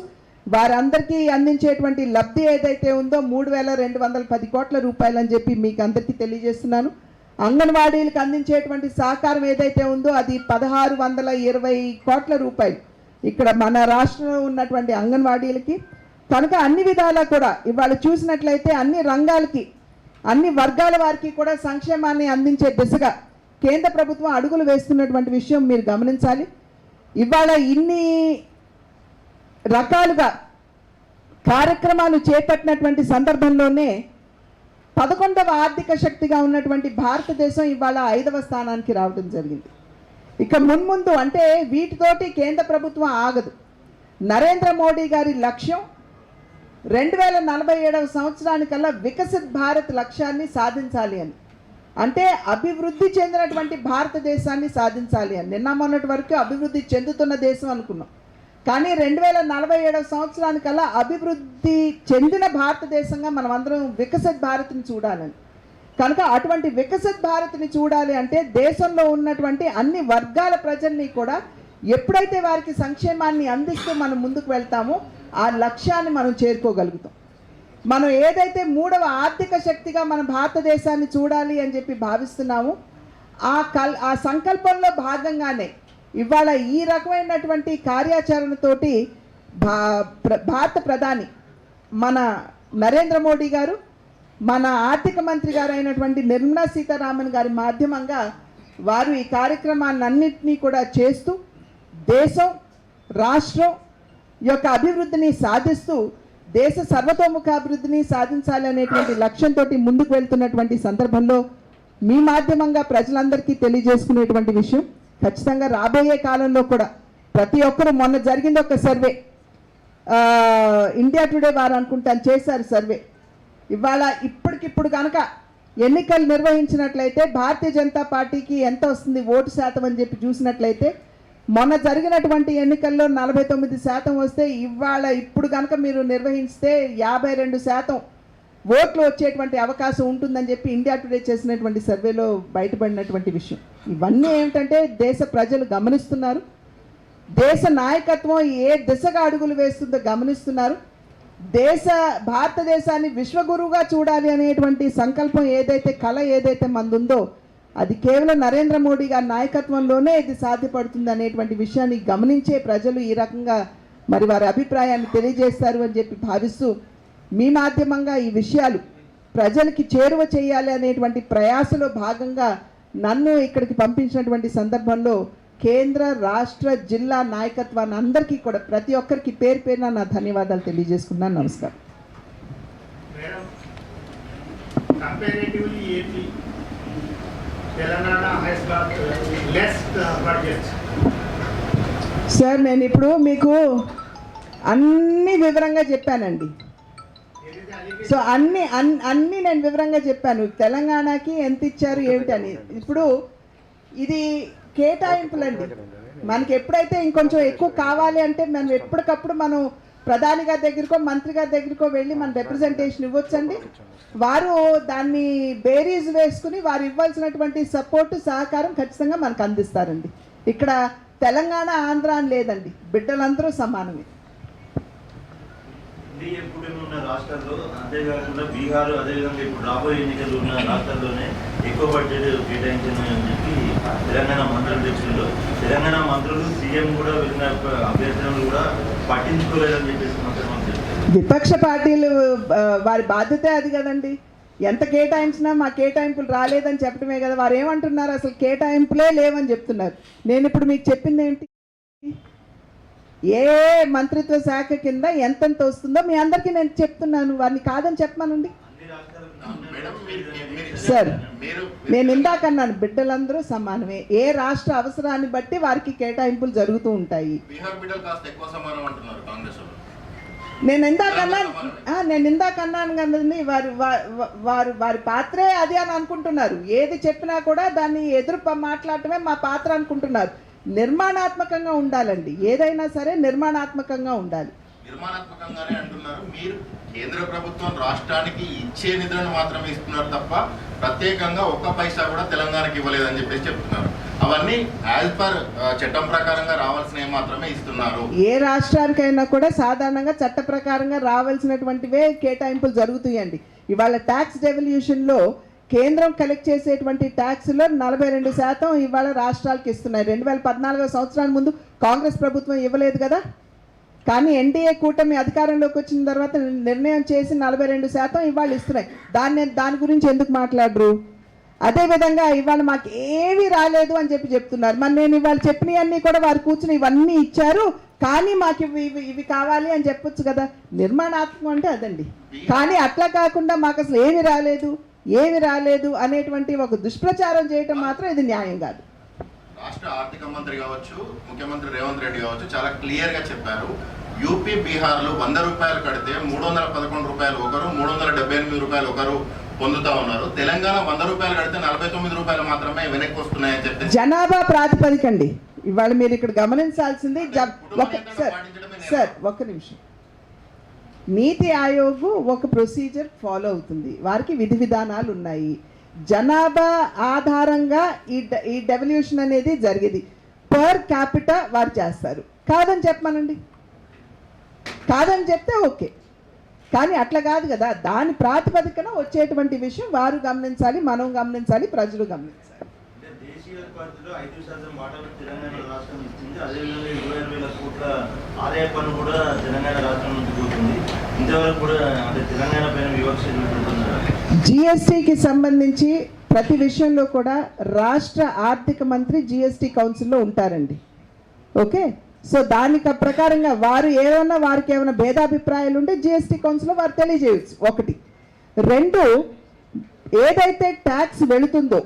వారందరికీ అందించేటువంటి లబ్ధి ఏదైతే ఉందో 3,210 కోట్ల రూపాయలు అని చెప్పి మీకు అందరికీ తెలియజేస్తున్నాను. అంగన్వాడీలకు అందించేటువంటి సహకారం ఏదైతే ఉందో అది 1,620 కోట్ల రూపాయలు ఇక్కడ మన రాష్ట్రంలో ఉన్నటువంటి అంగన్వాడీలకి. కనుక అన్ని విధాలా కూడా ఇవాళ చూసినట్లయితే అన్ని రంగాలకి, అన్ని వర్గాల వారికి కూడా సంక్షేమాన్ని అందించే దిశగా కేంద్ర ప్రభుత్వం అడుగులు వేస్తున్నటువంటి విషయం మీరు గమనించాలి. ఇవాళ ఇన్ని రకాలుగా కార్యక్రమాలు చేపట్టినటువంటి సందర్భంలోనే 11వ ఆర్థిక శక్తిగా ఉన్నటువంటి భారతదేశం ఇవాళ 5వ స్థానానికి రావడం జరిగింది. ఇక మున్ముందు అంటే వీటితోటి కేంద్ర ప్రభుత్వం ఆగదు. నరేంద్ర మోడీ గారి లక్ష్యం 2047వ సంవత్సరానికల్లా వికసిత్ భారత్ లక్ష్యాన్ని సాధించాలి అని, అంటే అభివృద్ధి చెందినటువంటి భారతదేశాన్ని సాధించాలి అని. నిన్న మొన్నటి వరకు అభివృద్ధి చెందుతున్న దేశం అనుకున్నాం, కానీ 2047వ సంవత్సరానికల్లా అభివృద్ధి చెందిన భారతదేశంగా మనం అందరం వికసిత్ భారత్ని చూడాలని. కనుక అటువంటి వికసిత్ భారత్ని చూడాలి అంటే దేశంలో ఉన్నటువంటి అన్ని వర్గాల ప్రజల్ని కూడా ఎప్పుడైతే వారికి సంక్షేమాన్ని అందిస్తూ మనం ముందుకు వెళ్తామో ఆ లక్ష్యాన్ని మనం చేరుకోగలుగుతాం. మనం ఏదైతే 3వ ఆర్థిక శక్తిగా మన భారతదేశాన్ని చూడాలి అని చెప్పి భావిస్తున్నామో ఆ సంకల్పంలో భాగంగానే ఇవాళ ఈ రకమైనటువంటి కార్యాచరణతోటి భారత ప్రధాని మన నరేంద్ర మోడీ గారు, మన ఆర్థిక మంత్రి గారు అయినటువంటి నిర్మలా సీతారామన్ గారి మాధ్యమంగా వారు ఈ కార్యక్రమాలన్నింటినీ కూడా చేస్తూ దేశం, రాష్ట్రం యొక్క అభివృద్ధిని సాధిస్తూ దేశ సర్వతోముఖాభివృద్ధిని సాధించాలి అనేటువంటి లక్ష్యంతో ముందుకు వెళ్తున్నటువంటి సందర్భంలో మీ మాధ్యమంగా ప్రజలందరికీ తెలియజేసుకునేటువంటి విషయం, ఖచ్చితంగా రాబోయే కాలంలో కూడా ప్రతి ఒక్కరు, మొన్న జరిగింది ఒక సర్వే, ఇండియా టుడే వారు అనుకుంటాను చేశారు సర్వే, ఇవాళ ఇప్పటికిప్పుడు కనుక ఎన్నికలు నిర్వహించినట్లయితే భారతీయ జనతా పార్టీకి ఎంత వస్తుంది ఓటు శాతం అని చెప్పి చూసినట్లయితే మొన్న జరిగినటువంటి ఎన్నికల్లో 49% వస్తే ఇవాళ ఇప్పుడు కనుక మీరు నిర్వహిస్తే 52% ఓట్లు వచ్చేటువంటి అవకాశం ఉంటుందని చెప్పి ఇండియా టుడే చేసినటువంటి సర్వేలో బయటపడినటువంటి విషయం. ఇవన్నీ ఏమిటంటే దేశ ప్రజలు గమనిస్తున్నారు, దేశ నాయకత్వం ఏ దిశగా అడుగులు వేస్తుందో గమనిస్తున్నారు. భారతదేశాన్ని విశ్వగురువుగా చూడాలి అనేటువంటి సంకల్పం ఏదైతే కళ ఏదైతే మందుందో అది కేవలం నరేంద్ర మోడీ గారి నాయకత్వంలోనే ఇది సాధ్యపడుతుంది అనేటువంటి విషయాన్ని గమనించే ప్రజలు ఈ రకంగా మరి వారి అభిప్రాయాన్ని తెలియజేస్తారు అని చెప్పి భావిస్తూ మీ మాధ్యమంగా ఈ విషయాలు ప్రజలకి చేరువ చేయాలి అనేటువంటి ప్రయాసలో భాగంగా నన్ను ఇక్కడికి పంపించినటువంటి సందర్భంలో కేంద్ర రాష్ట్ర జిల్లా నాయకత్వాన్ని అందరికీ కూడా ప్రతి ఒక్కరికి పేరు పేరున నా ధన్యవాదాలు తెలియజేసుకున్నాను. నమస్కారం. సార్ నేను ఇప్పుడు మీకు అన్ని వివరంగా చెప్పానండి. సో అన్ని నేను వివరంగా చెప్పాను. తెలంగాణకి ఎంత ఇచ్చారు ఏమిటని. ఇప్పుడు ఇది కేటాయింపులండి. మనకి ఎప్పుడైతే ఇంకొంచెం ఎక్కువ కావాలి అంటే మనం ఎప్పటికప్పుడు మనం ప్రధాని గారి దగ్గరకో మంత్రి గారి దగ్గరకో వెళ్ళి మన రిప్రజెంటేషన్ ఇవ్వచ్చండి. వారు దాన్ని బేరీజ్ వేసుకుని వారు ఇవ్వాల్సినటువంటి సపోర్టు సహకారం ఖచ్చితంగా మనకు అందిస్తారండి. ఇక్కడ తెలంగాణ ఆంధ్ర అని లేదండి, బిడ్డలందరూ సమానమే. ఉన్న రాష్ట్రాల్లో అంతేకాకుండా బీహార్ అదేవిధంగా ఇప్పుడు రాబోయే ఎన్నికలు ఉన్న రాష్ట్రాల్లోనే ఎక్కువ బడ్జెట్ కేటాయించను అని చెప్పి తెలంగాణ మంత్రులు తెచ్చిండ్రు. తెలంగాణ మంత్రులు సీఎం కూడా వెళ్ళిన అభ్యర్థులను కూడా పట్టించుకోలేదని చెప్పేసి మాత్రం చెప్తారు. విపక్ష పార్టీలు వారి బాధ్యతే అది కదండి. ఎంత కేటాయించినా మా కేటాయింపులు రాలేదని చెప్పడమే కదా. వారు ఏమంటున్నారు, అసలు కేటాయింపులే లేవని చెప్తున్నారు. నేను ఇప్పుడు మీకు చెప్పింది ఏంటి, ఏ మంత్రిత్వ శాఖ కింద ఎంతెంత వస్తుందో మీ అందరికీ నేను చెప్తున్నాను. వారిని కాదని చెప్పమానండి. సార్ నేను ఇందాక అన్నాను, బిడ్డలందరూ సమానమే. ఏ రాష్ట్ర అవసరాన్ని బట్టి వారికి కేటాయింపులు జరుగుతూ ఉంటాయి. నేను ఇందాక అన్నాను కదండి, వారి పాత్రే అది అని అనుకుంటున్నారు. ఏది చెప్పినా కూడా దాన్ని ఎదురు మాట్లాడటమే మా పాత్ర అనుకుంటున్నారు. నిర్మాణాత్మకంగా ఉండాలండి, ఏదైనా సరే నిర్మాణాత్మకంగా ఉండాలి. నిర్మాణాత్మకంగానే అంటున్నారు మీరు. కేంద్ర ప్రభుత్వం రాష్ట్రానికి ఇచ్చే నిధులను మాత్రమే ఇస్తున్నారు తప్ప ప్రత్యేకంగా ఒక్క పైసా కూడా తెలంగాణకి ఇవ్వలేదని చెప్పేసి చెప్తున్నారు. అవన్నీ యాజ్ పర్ చట్టం ప్రకారంగా రావాల్సినవి మాత్రమే ఇస్తున్నారు. ఏ రాష్ట్రానికైనా కూడా సాధారణంగా చట్ట ప్రకారంగా రావాల్సినటువంటివే కేటాయింపులు జరుగుతాయండి. ఇవాళ ట్యాక్స్ డెవల్యూషన్లో కేంద్రం కలెక్ట్ చేసేటువంటి ట్యాక్స్లో 42% ఇవాళ రాష్ట్రాలకు ఇస్తున్నాయి. 2014 సంవత్సరానికి ముందు కాంగ్రెస్ ప్రభుత్వం ఇవ్వలేదు కదా. కానీ ఎన్డీఏ కూటమి అధికారంలోకి వచ్చిన తర్వాత నిర్ణయం చేసి 42% ఇవాళ ఇస్తున్నాయి. దాని గురించి ఎందుకు మాట్లాడరు? అదేవిధంగా ఇవాళ మాకు ఏమీ రాలేదు అని చెప్తున్నారు. మరి నేను ఇవాళ చెప్పినవన్నీ కూడా వారు కూర్చుని ఇవన్నీ ఇచ్చారు కానీ మాకు ఇవి కావాలి అని చెప్పొచ్చు కదా. నిర్మాణాత్మకం అంటే అదండి. కానీ అట్లా కాకుండా మాకు అసలు ఏమి రాలేదు అనేటువంటి ఒక దుష్ప్రచారం చేయటం మాత్రం ఇది న్యాయం కాదు. రాష్ట్ర ఆర్థిక మంత్రి కావచ్చు, ముఖ్యమంత్రి రేవంత్ రెడ్డి కావచ్చు, చాలా క్లియర్ గా చెప్పారు. యూపీ బీహార్లో 100 రూపాయలు కడితే 311 రూపాయలు ఒకరు, 378 రూపాయలు ఒకరు పొందుతా ఉన్నారు. తెలంగాణ 100 రూపాయలు కడితే 49 రూపాయలు మాత్రమే వెనక్కి వస్తున్నాయని చెప్పి జనాభా ప్రాతిపదికండి. ఇవాళ మీరు ఇక్కడ గమనించాల్సింది సార్ ఒక్క నిమిషం. నీతి ఆయోగ్ ఒక ప్రొసీజర్ ఫాలో అవుతుంది, వారికి విధి విధానాలు ఉన్నాయి. జనాభా ఆధారంగా ఈ డెవల్యూషన్ అనేది జరిగేది. పర్ క్యాపిటా వారు చేస్తారు. కాదని చెప్పమనండి, కాదని చెప్తే ఓకే. కానీ అట్లా కాదు కదా. దాని ప్రాతిపదికన వచ్చేటువంటి విషయం వారు గమనించాలి, మనం గమనించాలి, ప్రజలు గమనించాలి. దేశీయ పరిధిలో 5% వాటాలు తెలంగాణ రాష్ట్రం ఇచ్చింది. అదేవిధంగా 22,000 కోట్ల ఆదాయ పన్ను కూడా తెలంగాణ రాష్ట్రం నుంచి పోతుంది. ఇంతవరకు కూడా అంటే తెలంగాణ పైన వివక్ష చూపుతున్నారు. జిఎస్టీకి సంబంధించి ప్రతి విషయంలో కూడా రాష్ట్ర ఆర్థిక మంత్రి జిఎస్టీ కౌన్సిల్లో ఉంటారండి. ఓకే, సో దానికి ప్రకారంగా వారికి ఏమైనా భేదాభిప్రాయాలు ఉంటే జిఎస్టీ కౌన్సిల్లో వారు తెలియజేయచ్చు. 1. 2, ఏదైతే ట్యాక్స్ వెళుతుందో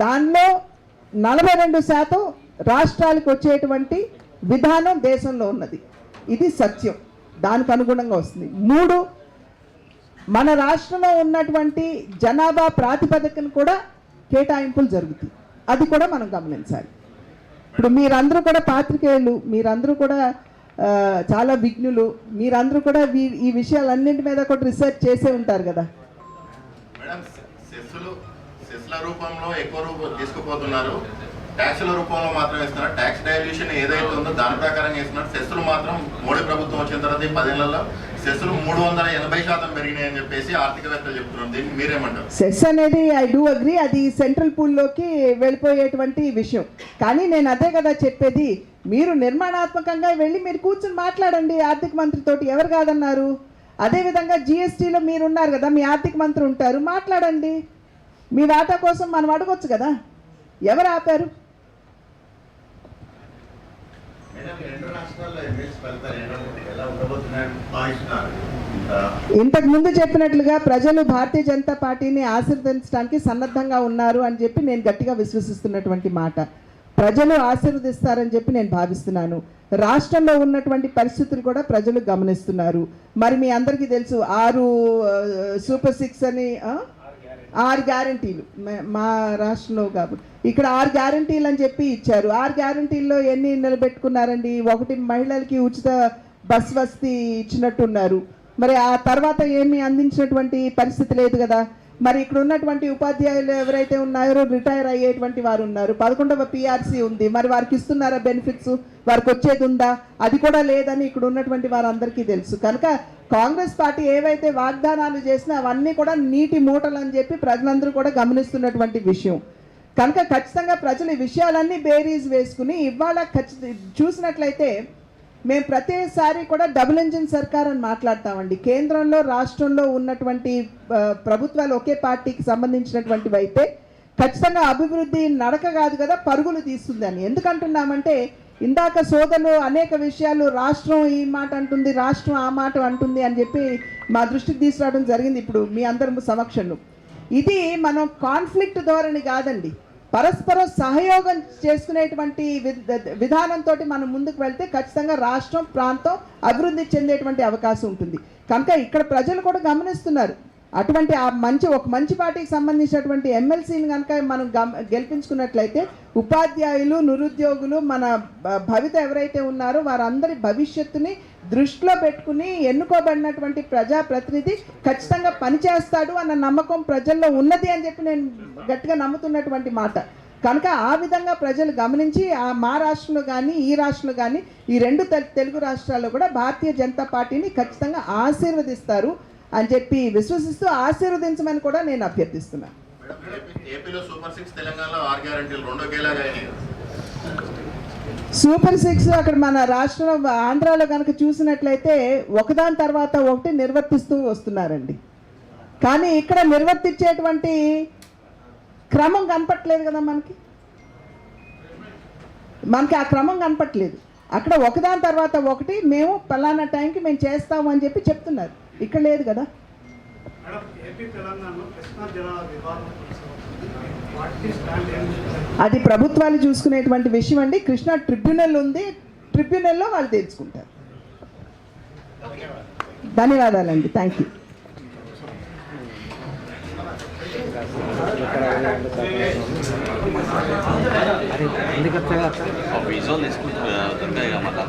దానిలో 42% రాష్ట్రాలకు వచ్చేటువంటి విధానం దేశంలో ఉన్నది. ఇది సత్యం, దానికి అనుగుణంగా వస్తుంది. 3, మన రాష్ట్రంలో ఉన్నటువంటి జనాభా ప్రాతిపదికన కూడా కేటాయింపులు జరుగుతాయి. అది కూడా మనం గమనించాలి. ఇప్పుడు మీరందరూ కూడా పాత్రికేయులు, మీరందరూ కూడా చాలా విజ్ఞులు, మీరందరూ కూడా ఈ విషయాలన్నింటి మీద కూడా రీసెర్చ్ చేసే ఉంటారు కదా. మేడం, సెస్ల రూపంలో ఎక్కువ తీసుకుపోతున్నారు, ట్యాక్స్ల రూపంలో మాత్రం ఇస్తున్నారు. ట్యాక్స్ డైల్యూషన్ ఏదైతే ఉందో దాని ప్రకారం ఇస్తున్నారు. సెస్లు మాత్రం మోడీ ప్రభుత్వం వచ్చిన తర్వాత ఈ 10 ఏళ్లలో సెస్లు 380% పెరిగినాయి అని చెప్పేసి ఆర్థికవేత్తలు చెప్తున్నారు. దీన్ని మీరేమంటారు? సెస్ అనేది ఐ డూ అగ్రీ, అది సెంట్రల్ పూల్లోకి వెళ్ళిపోయేటువంటి విషయం. కానీ నేను అదే కదా చెప్పేది, మీరు నిర్మాణాత్మకంగా వెళ్ళి మీరు కూర్చొని మాట్లాడండి ఆర్థిక మంత్రితోటి, ఎవరు కాదన్నారు. అదేవిధంగా జిఎస్టీలో మీరు ఉన్నారు కదా, మీ ఆర్థిక మంత్రి ఉంటారు, మాట్లాడండి. మీ వాటా కోసం మనం అడగొచ్చు కదా, ఎవరు ఆపారు? ఇంతకు ముందు చెప్పినట్లుగా ప్రజలు భారతీయ జనతా పార్టీని ఆశీర్వదించడానికి సన్నద్ధంగా ఉన్నారు అని చెప్పి నేను గట్టిగా విశ్వసిస్తున్నటువంటి మాట. ప్రజలు ఆశీర్వదిస్తారని చెప్పి నేను భావిస్తున్నాను. రాష్ట్రంలో ఉన్నటువంటి పరిస్థితులు కూడా ప్రజలు గమనిస్తున్నారు. మరి మీ అందరికీ తెలుసు 6 సూపర్ 6 అని 6 గ్యారంటీలు మా రాష్ట్రంలో కాబట్టి ఇక్కడ 6 గ్యారంటీలు అని చెప్పి ఇచ్చారు. 6 గ్యారంటీల్లో ఎన్ని నిలబెట్టుకున్నారండి? 1 మహిళలకి ఉచిత బస్ వసతి ఇచ్చినట్టున్నారు. మరి ఆ తర్వాత ఏమీ అందించినటువంటి పరిస్థితి లేదు కదా. మరి ఇక్కడ ఉన్నటువంటి ఉపాధ్యాయులు ఎవరైతే ఉన్నారో రిటైర్ అయ్యేటువంటి వారు ఉన్నారు. 11వ పిఆర్సీ ఉంది, మరి వారికి ఇస్తున్నారా బెనిఫిట్స్? వారికి వచ్చేది ఉందా? అది కూడా లేదని ఇక్కడ ఉన్నటువంటి వారందరికీ తెలుసు. కనుక కాంగ్రెస్ పార్టీ ఏవైతే వాగ్దానాలు చేసినా అవన్నీ కూడా నీటి మూటలు అని చెప్పి ప్రజలందరూ కూడా గమనిస్తున్నటువంటి విషయం. కనుక ఖచ్చితంగా ప్రజలు ఈ విషయాలన్నీ బేరీజ్ వేసుకుని ఇవాళ చూసినట్లయితే మేము ప్రతిసారి కూడా డబుల్ ఇంజిన్ సర్కార్ అని మాట్లాడతామండి. కేంద్రంలో రాష్ట్రంలో ఉన్నటువంటి ప్రభుత్వాలు ఒకే పార్టీకి సంబంధించినటువంటివి అయితే ఖచ్చితంగా అభివృద్ధి నడక కాదు కదా, పరుగులు తీస్తుందని. ఎందుకంటున్నామంటే ఇందాక సోదరులు అనేక విషయాలు రాష్ట్రం ఈ మాట అంటుంది, రాష్ట్రం ఆ మాట అంటుంది అని చెప్పి మా దృష్టికి తీసుకురావడం జరిగింది ఇప్పుడు మీ అందరి సమక్షంలో. ఇది మనం కాన్ఫ్లిక్ట్ ధోరణి కాదండి, పరస్పర సహయోగం చేసుకునేటువంటి విధానంతో మనం ముందుకు వెళ్తే ఖచ్చితంగా రాష్ట్రం ప్రాంతం అభివృద్ధి చెందేటువంటి అవకాశం ఉంటుంది. కనుక ఇక్కడ ప్రజలు కూడా గమనిస్తున్నారు. అటువంటి ఒక మంచి పార్టీకి సంబంధించినటువంటి ఎమ్మెల్సీని కనుక మనం గెలిపించుకున్నట్లయితే ఉపాధ్యాయులు, నిరుద్యోగులు, మన భవిత ఎవరైతే ఉన్నారో వారందరి భవిష్యత్తుని దృష్టిలో పెట్టుకుని ఎన్నుకోబడినటువంటి ప్రజాప్రతినిధి ఖచ్చితంగా పనిచేస్తాడు అన్న నమ్మకం ప్రజల్లో ఉన్నది అని చెప్పి నేను గట్టిగా నమ్ముతున్నటువంటి మాట. కనుక ఆ విధంగా ప్రజలు గమనించి మా రాష్ట్రంలో కానీ ఈ రాష్ట్రంలో కానీ ఈ 2 తెలుగు రాష్ట్రాల్లో కూడా భారతీయ జనతా పార్టీని ఖచ్చితంగా ఆశీర్వదిస్తారు అని చెప్పి విశ్వసిస్తూ ఆశీర్వదించమని కూడా నేను అభ్యర్థిస్తున్నాను. ఏపీలో సూపర్ 6, తెలంగాణలో 6 గ్యారెంటీలు 2 ఒకేలాగా సూపర్ 6 అక్కడ మన రాష్ట్రంలో ఆంధ్రాలో కనుక చూసినట్లయితే ఒకదాని తర్వాత ఒకటి నిర్వర్తిస్తూ వస్తున్నారండి. కానీ ఇక్కడ నిర్వర్తించేటువంటి క్రమం కనపట్లేదు కదా, మనకి ఆ క్రమం కనపట్లేదు. అక్కడ ఒకదాని తర్వాత ఒకటి మేము పలానా టైంకి మేము చేస్తాము అని చెప్పి చెప్తున్నారు, ఇక్కడ లేదు కదా. అది ప్రభుత్వాలు చూసుకునేటువంటి విషయం అండి. కృష్ణా ట్రిబ్యునల్ ఉంది, ట్రిబ్యునల్లో వాళ్ళు తెలుసుకుంటారు. ధన్యవాదాలండి, థ్యాంక్ యూ. విజువల్ తీసుకుంటే దొరకాయి మళ్ళీ